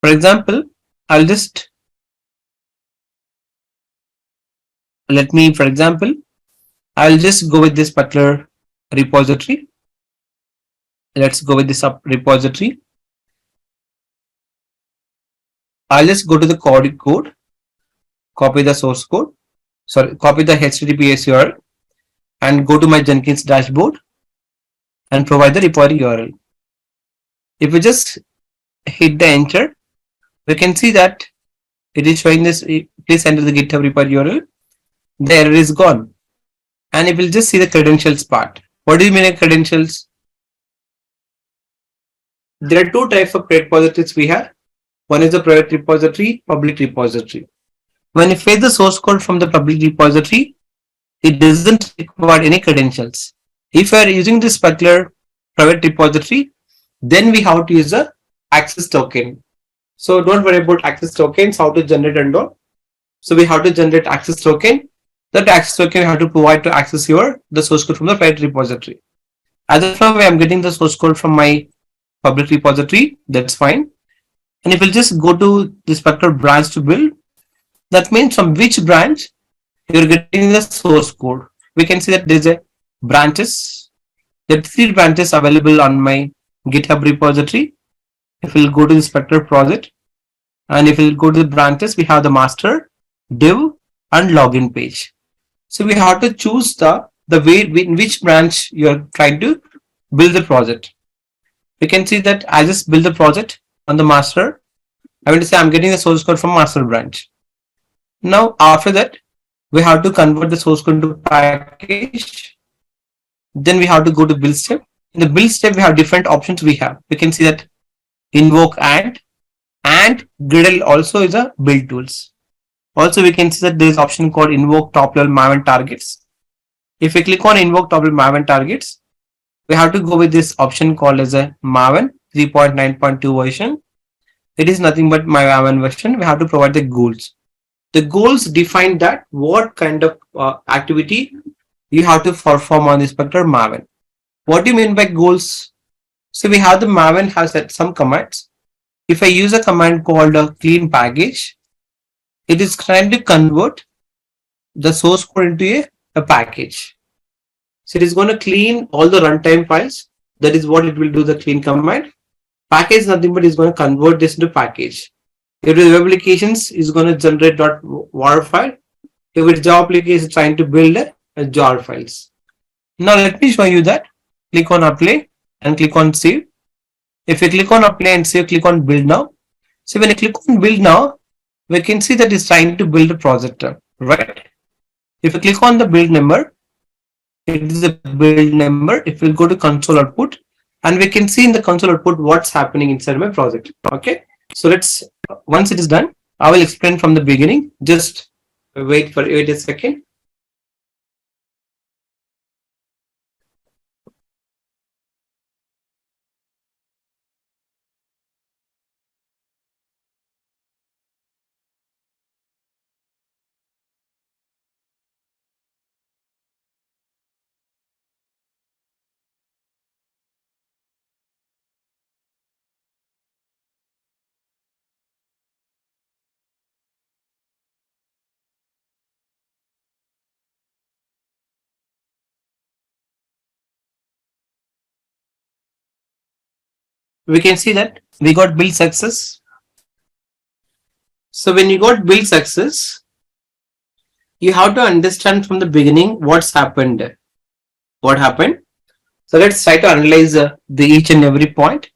For example, I'll just I'll just go with this particular repository. Let's go with this repository. I'll just go to the code, copy the source code, copy the HTTPS URL, and go to my Jenkins dashboard and provide the repository URL. If we just hit the enter, we can see that it is showing this. Please enter the GitHub repository URL. The error is gone. And it will just see the credentials part. What do you mean by credentials? There are two types of repositories we have. One is the private repository, public repository. When you fetch the source code from the public repository, it doesn't require any credentials. If you are using this particular private repository, then we have to use the access token. So don't worry about access tokens, how to generate and all. So we have to generate access token. That access token you have to provide to access the source code from the private repository. As of now, I am getting the source code from my public repository. That's fine. And if we'll just go to this particular branch to build, that means from which branch you're getting the source code. We can see that there's a branches. There are 3 branches available on my GitHub repository. If we'll go to this particular project, and if we'll go to the branches, we have the master, div, and login page. So we have to choose the the way in which branch you are trying to build the project. You can see that I just build the project on the master. I want to say I'm getting the source code from master branch. Now after that, we have to convert the source code into package. Then we have to go to build step. In the build step, we have different options we have. We can see that invoke and Gradle also is a build tools. Also, we can see that there is option called invoke top level Maven targets. If we click on invoke top level Maven targets, we have to go with this option called as a Maven 3.9.2 version. It is nothing but my Maven version. We have to provide the goals. The goals define that what kind of activity you have to perform on this particular Maven. What do you mean by goals? So we have the Maven has some commands. If I use a command called a clean package, it is trying to convert the source code into a package. So it is going to clean all the runtime files. That is what it will do, the clean command. Package is nothing but is going to convert this into package. If it is web applications, is going to generate .war file. If it's Java application, trying to build a jar files. Now let me show you that. Click on apply and click on save. If you click on apply and save, click on build now. So when you click on build now, we can see that it's trying to build a project, right? If you click on the build number, it is a build number. If we go to console output, and we can see in the console output what's happening inside my project. Okay, so once it is done, I will explain from the beginning. Just wait a second. We can see that we got build success. So when you got build success, you have to understand from the beginning what's happened. What happened? So let's try to analyze the each and every point.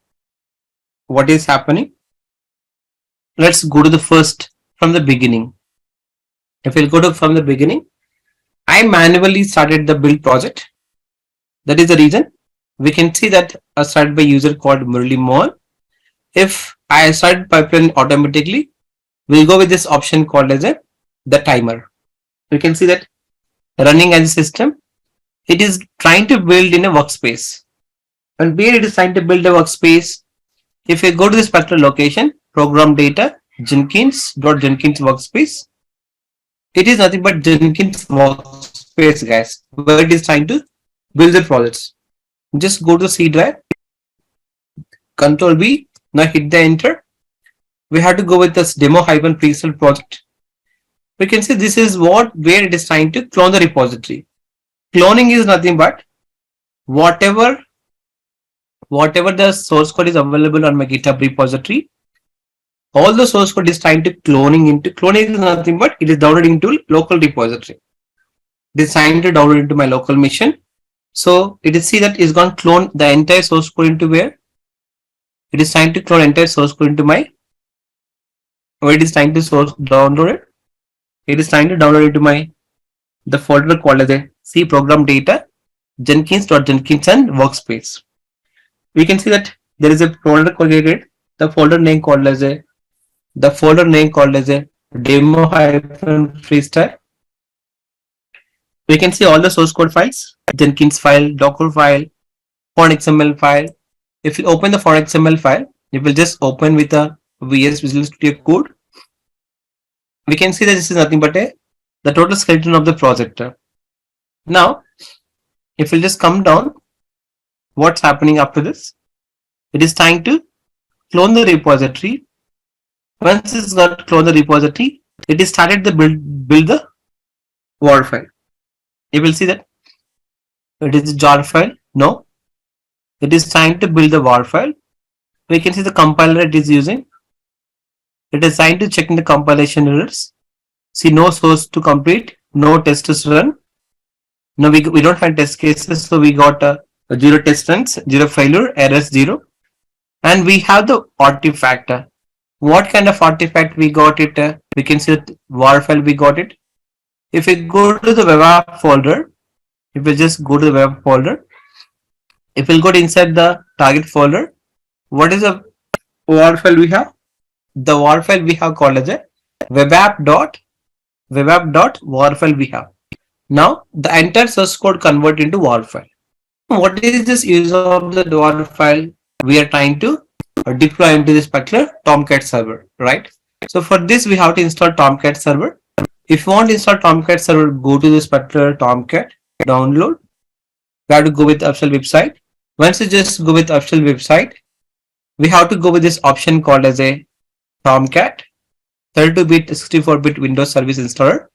What is happening? Let's go to the first from the beginning. If we'll go to from the beginning, I manually started the build project. That is the reason. We can see that I started by user called MERN. If I start pipeline automatically, we'll go with this option called as the timer. We can see that running as a system, it is trying to build in a workspace. And where it is trying to build a workspace, if you go to this particular location, program data, Jenkins.Jenkins workspace, it is nothing but Jenkins workspace, guys, where it is trying to build the projects. Just go to C drive, Control B, now hit the enter. We have to go with this demo-pre-sale project. We can see this is where it is trying to clone the repository. Cloning is nothing but whatever the source code is available on my GitHub repository, all the source code is trying to cloning is nothing but it is downloaded into local repository. It is trying to download into my local machine. So it is see that it's going to clone the entire source code into where? It is trying to clone entire source code into my, where it is trying to download it. It is trying to download into the folder called as a C program data, Jenkins.Jenkins and workspace. We can see that there is a folder created, the folder name called as a demo-freestyle. We can see all the source code files, Jenkins file, Docker file, font XML file. If you open the font XML file, it will just open with a VS Visual Studio Code. We can see that this is nothing but the total skeleton of the project. Now, if we'll just come down, what's happening after this? It is trying to clone the repository. Once it's got to clone the repository, it is started to build the WAR file. You will see that it is a jar file. No, it is trying to build the WAR file. We can see the compiler it is using. It is trying to check in the compilation errors. See no source to complete, no test is run. No, we don't have test cases, so we got a zero test runs, zero failure, errors zero, and we have the artifact. What kind of artifact we got it? We can see that war file we got it. If we go to the web app folder, if we just go to the web folder, if we'll go to inside the target folder, what is the war file we have? The war file we have called as a web app dot war file we have. Now the entire source code convert into war file. What is this use of the war file? We are trying to deploy into this particular Tomcat server, right? So for this we have to install Tomcat server. If you want to install Tomcat server, go to this particular Tomcat, download. We have to go with official website. Once you just go with official website, we have to go with this option called as a Tomcat 32-bit 64-bit Windows Service Installer.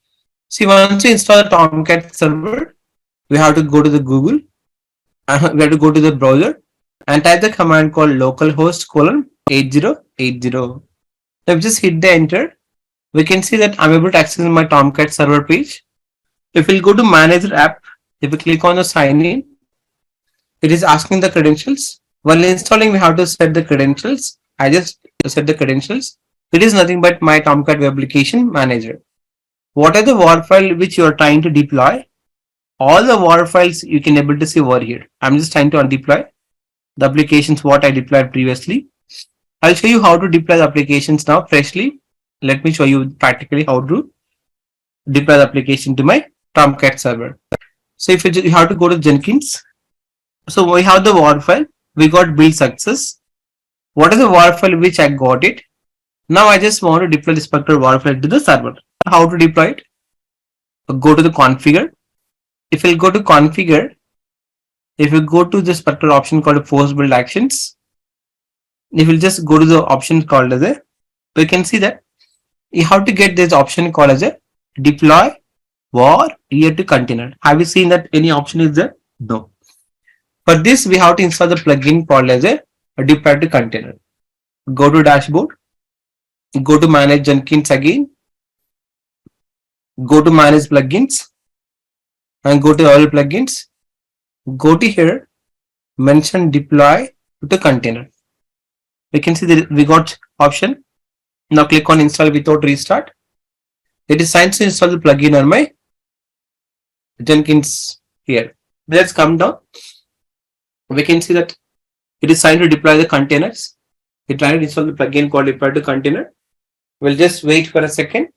See, once you install the Tomcat server, we have to go to the Google and we have to go to the browser and type the command called localhost colon 8080. Now if you just hit the enter, we can see that I'm able to access my Tomcat server page. If we'll go to manager app, if we click on the sign in, it is asking the credentials. While installing, we have to set the credentials. I just set the credentials. It is nothing but my Tomcat web application manager. What are the war file which you are trying to deploy? All the war files you can able to see over here. I'm just trying to undeploy the applications what I deployed previously. I'll show you how to deploy the applications now freshly. Let me show you practically how to deploy the application to my Tomcat server. So if you have to go to Jenkins. So we have the war file. We got build success. What is the war file which I got it? Now I just want to deploy this particular war file to the server. How to deploy it? Go to the configure. If you go to configure, if you go to this particular option called force build actions, if you just go to the option called as a, we can see that you have to get this option called as a deploy war year to container. Have you seen that any option is there? No. For this, we have to install the plugin called as a deploy to container. Go to dashboard, go to manage Jenkins again, go to manage plugins and go to all plugins. Go to here, mention deploy to container. We can see that we got option. Now click on install without restart. It is signed to install the plugin on my Jenkins here. Let's come down. We can see that it is signed to deploy the containers. It tried to install the plugin called deploy to container. We'll just wait for a second.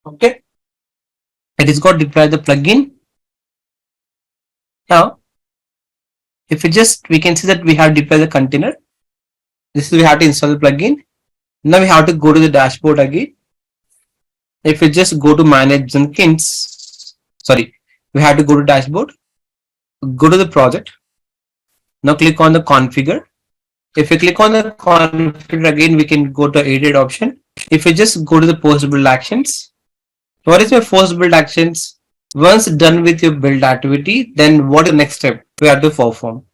Okay. It is got deployed the plugin. Now, if we can see that we have deployed the container. This is we have to install the plugin. Now we have to go to the dashboard again. If we just go to manage Jenkins, we have to go to dashboard, go to the project. Now click on the configure. If we click on the configure again, we can go to edit option. If we just go to the post build actions, what is your post build actions? Once done with your build activity, then what is the next step we have to perform?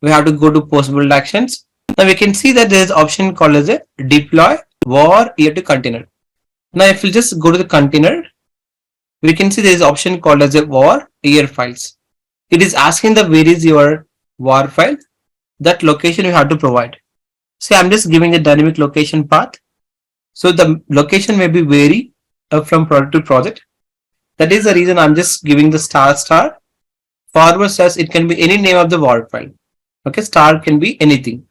We have to go to post build actions. Now we can see that there is option called as a deploy war year to container. Now if we just go to the container, we can see there is option called as a war year files. It is asking the where is your war file. That location you have to provide. See, I'm just giving a dynamic location path. So the location may be vary from project to project. That is the reason I'm just giving the star forward slash. It can be any name of the war file. Okay, star can be anything.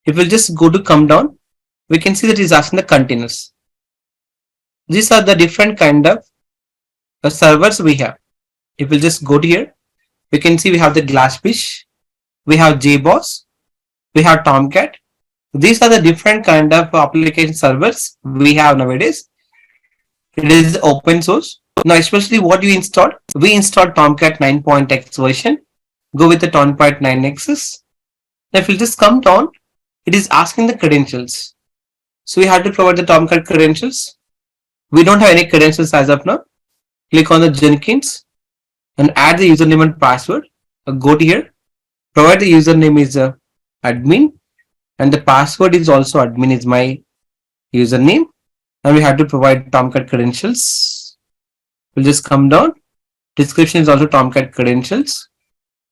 If we'll just go to come down, we can see that it's asking the containers. These are the different kind of servers we have. If we'll just go to here, we can see we have the Glassfish, we have JBoss, we have Tomcat. These are the different kind of application servers we have nowadays. It is open source. now especially what you installed, we installed Tomcat 9.x version. Go with the Tomcat 9x's. Now if you just come down, it is asking the credentials. So we have to provide the Tomcat credentials. We don't have any credentials as of now. Click on the Jenkins and add the username and password. Go to here, provide the username is admin, and the password is also admin is my username, and we have to provide Tomcat credentials. We'll just come down. Description is also Tomcat credentials.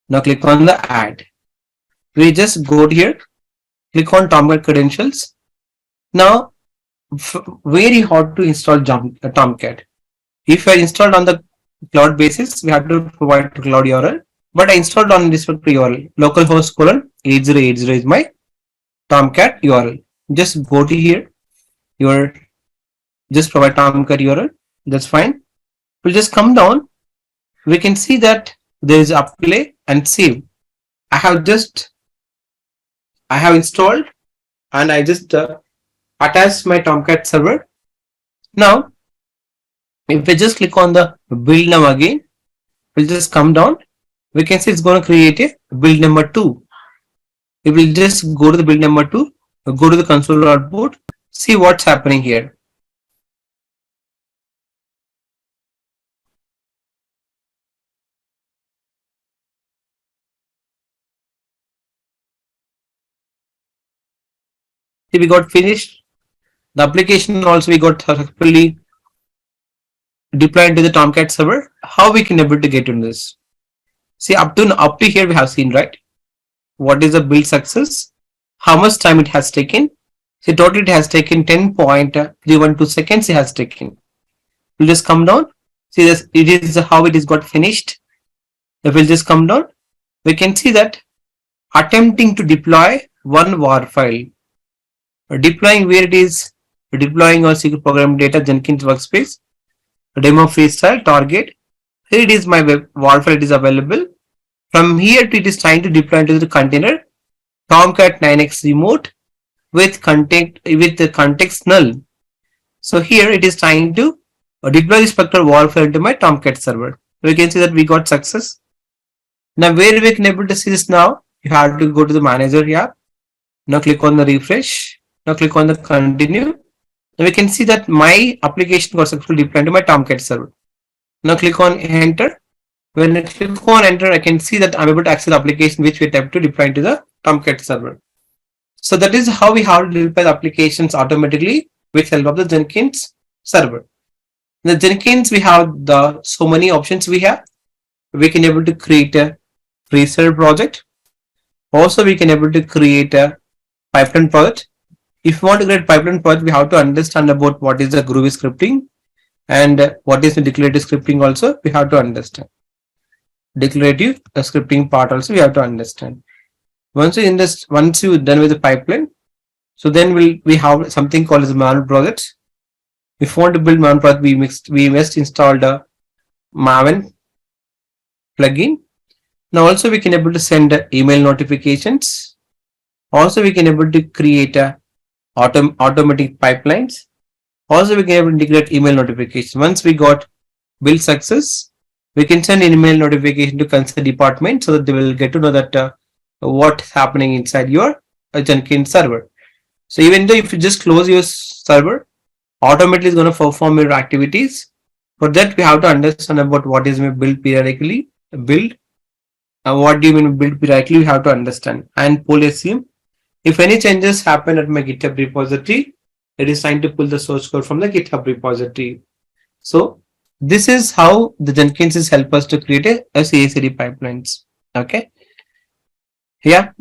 Now click on the add. We just go to here, click on Tomcat credentials. Now very hard to install Tomcat. If I installed on the cloud basis, we have to provide cloud URL. But I installed on this URL, localhost colon 8080 is my Tomcat URL. Just go to here, just provide Tomcat URL. That's fine. We'll just come down. We can see that there is apply and save. I have installed and I just attached my Tomcat server. Now, if I just click on the build now again, we'll just come down. We can see it's going to create a build number 2. If we just go to the build number 2, go to the console output, see what's happening here. See, we got finished. The application also we got successfully deployed to the Tomcat server. How we can able to get in this? See, up to here we have seen, right? What is the build success? How much time it has taken? See, total it has taken 10.312 seconds. It has taken. We'll just come down. See this. It is how it is got finished. If we'll just come down, we can see that attempting to deploy one war file. Deploying where it is deploying our secret program data Jenkins workspace, demo freestyle target. Here it is my web war file. It is available. From here to it is trying to deploy into the container Tomcat 9x remote with the context null. So here it is trying to deploy the Spectre war file into my Tomcat server. We can see that we got success. Now where we can able to see this now, you have to go to the manager here. Now click on the refresh. Now click on the continue. Now we can see that my application got successfully deployed to my Tomcat server. Now click on enter. When I click on enter, I can see that I'm able to access the application which we attempt to deploy into the Tomcat server. So that is how we have to deploy the applications automatically with help of the Jenkins server. In the Jenkins, we have so many options we have. We can able to create a pre-serve project. Also, we can able to create a pipeline project. If you want to create pipeline project, we have to understand about what is the Groovy scripting and what is the declarative scripting also we have to understand. Declarative scripting part also we have to understand. Once you're done with the pipeline, so then we have something called as Maven project. If you want to build Maven project, we must install the Maven plugin. Now also we can able to send email notifications. Also we can able to create automatic pipelines. Also we can able to integrate email notifications. Once we got build success, we can send an email notification to concerned department so that they will get to know that what's happening inside your Jenkins server. So even though if you just close your server, automatically is going to perform your activities. For that, we have to understand about what is my build periodically. Build. What do you mean build periodically? We have to understand. And pull assume. If any changes happen at my GitHub repository, it is time to pull the source code from the GitHub repository. So this is how the Jenkins is help us to create a CI/CD pipelines. Okay. Yeah.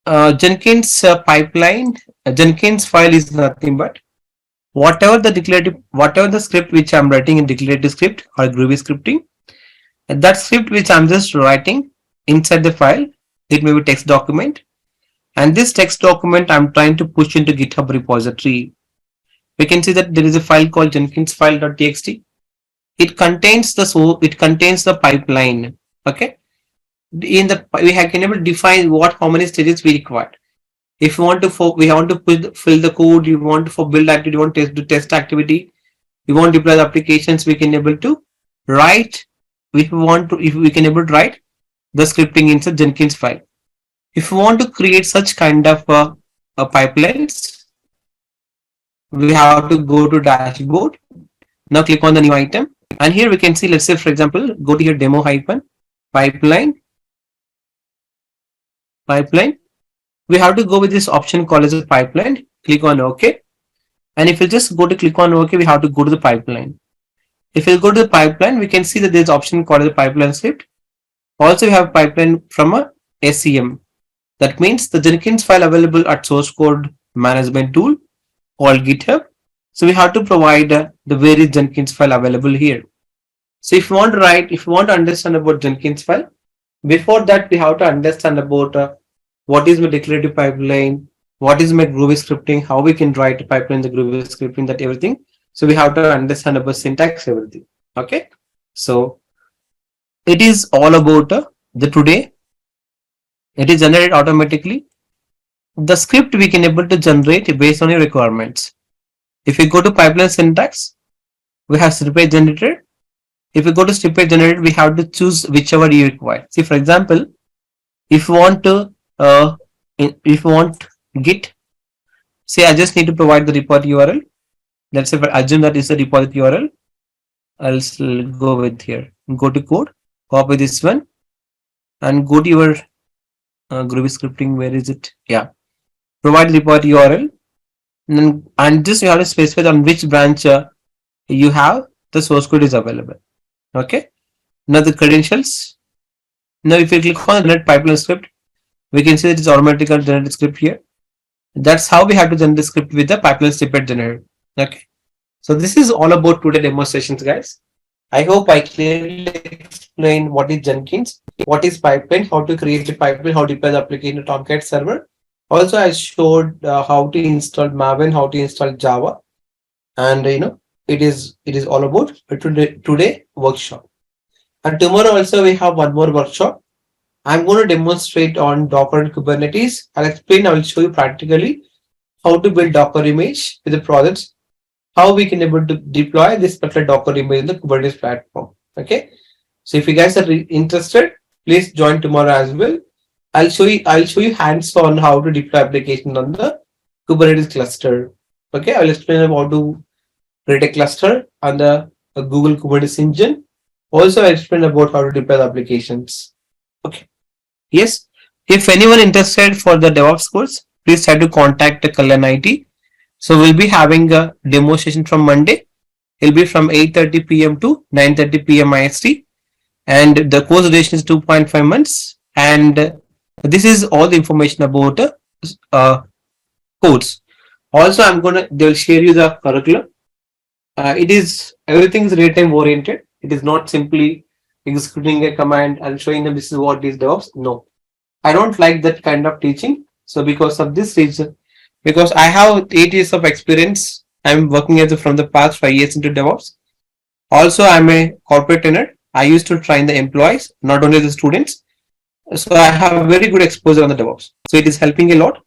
Jenkins pipeline. Jenkins file is nothing but whatever the script which I'm writing in declarative script or Groovy scripting, that script which I'm just writing inside the file, it may be text document, and this text document I'm trying to push into GitHub repository. We can see that there is a file called jenkinsfile.txt. It contains the pipeline. Okay. We can able to define how many stages we require. If you want to fill the code, you want to build activity, you want to do test activity, you want to deploy the applications, we can able to write, if we want to, if we can able to write the scripting in the Jenkins file. If you want to create such kind of pipelines, we have to go to dashboard. Now click on the new item, and here we can see, let's say for example, go to your demo hyphen pipeline. We have to go with this option called as a pipeline. Click on OK. And if you just go to click on OK, we have to go to the pipeline. If you go to the pipeline, we can see that there's option called as a pipeline script. Also, we have pipeline from a SCM. That means the Jenkins file available at source code management tool called GitHub. So we have to provide the various Jenkins file available here. So if you want to write, if you want to understand about Jenkins file, before that we have to understand about what is my declarative pipeline, what is my Groovy scripting, how we can write a pipeline, the Groovy scripting, that everything. So we have to understand about syntax, everything. Okay. So it is all about the today. It is generated automatically. The script we can able to generate based on your requirements. If we go to pipeline syntax, we have snippet generator. If we go to snippet generator, we have to choose whichever you require. See, for example, if you want to, if you want Git, say I just need to provide the repo URL. Let's say, assume that is the repo URL. I'll go with here. Go to code, copy this one, and go to your Groovy scripting. Where is it? Yeah, provide repo URL, and just you have to specify on which branch you have the source code is available. Okay. Now the credentials. Now if you click on generate pipeline script, we can see that it's automatically generated script here. That's how we have to generate the script with the pipeline snippet generator. Okay. So this is all about today's demonstrations, guys. I hope I clearly explained what is Jenkins, what is pipeline, how to create a pipeline, how to deploy the application to Tomcat server. Also, I showed how to install Maven, how to install Java, and it is all about today workshop. And tomorrow also we have one more workshop. I'm going to demonstrate on Docker and Kubernetes. I will show you practically how to build Docker image with the projects, how we can able to deploy this particular Docker image in the Kubernetes platform. Okay. So if you guys are interested, please join tomorrow as well. I'll show you hands-on how to deploy application on the Kubernetes cluster. Okay. I'll explain how to create a cluster on the Google Kubernetes engine. Also, I explain about how to deploy the applications. Okay. Yes. If anyone interested for the DevOps course, please try to contact Kalyan IT. So we'll be having a demo session from Monday. It'll be from 8:30 p.m. to 9:30 p.m. IST, and the course duration is 2.5 months. And this is all the information about course. Also, they'll share you the curriculum. Everything is real-time oriented. It is not simply executing a command and showing them this is what is DevOps. No, I don't like that kind of teaching. So because of this reason, because I have 8 years of experience, I'm working from the past 5 years into DevOps. Also, I'm a corporate trainer. I used to train the employees, not only the students. So I have very good exposure on the DevOps. So it is helping a lot.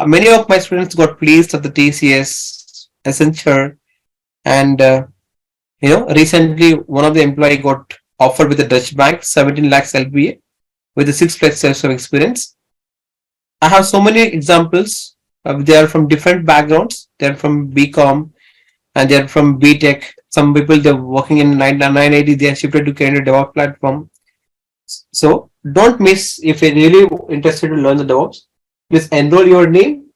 Many of my students got placed at the TCS, Accenture, and recently one of the employee got offered with the Dutch bank 17 lakhs LPA with the 6+ years of experience. I have so many examples. They are from different backgrounds. They are from BCom and they are from BTech. Some people they're working in 980. They are shifted to Canada DevOps platform. So don't miss. If you're really interested to learn the DevOps, please enroll your name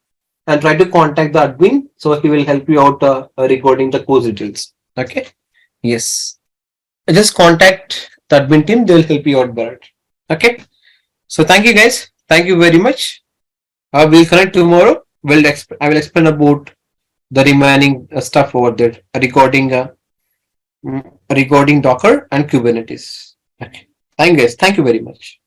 and try to contact the admin. So he will help you out recording the course details. Okay. Yes. Just contact the admin team. They will help you out better. Okay. So thank you guys. Thank you very much. We'll connect tomorrow. I will explain about the remaining stuff over there. Recording Docker and Kubernetes. Okay. Thank you guys. Thank you very much.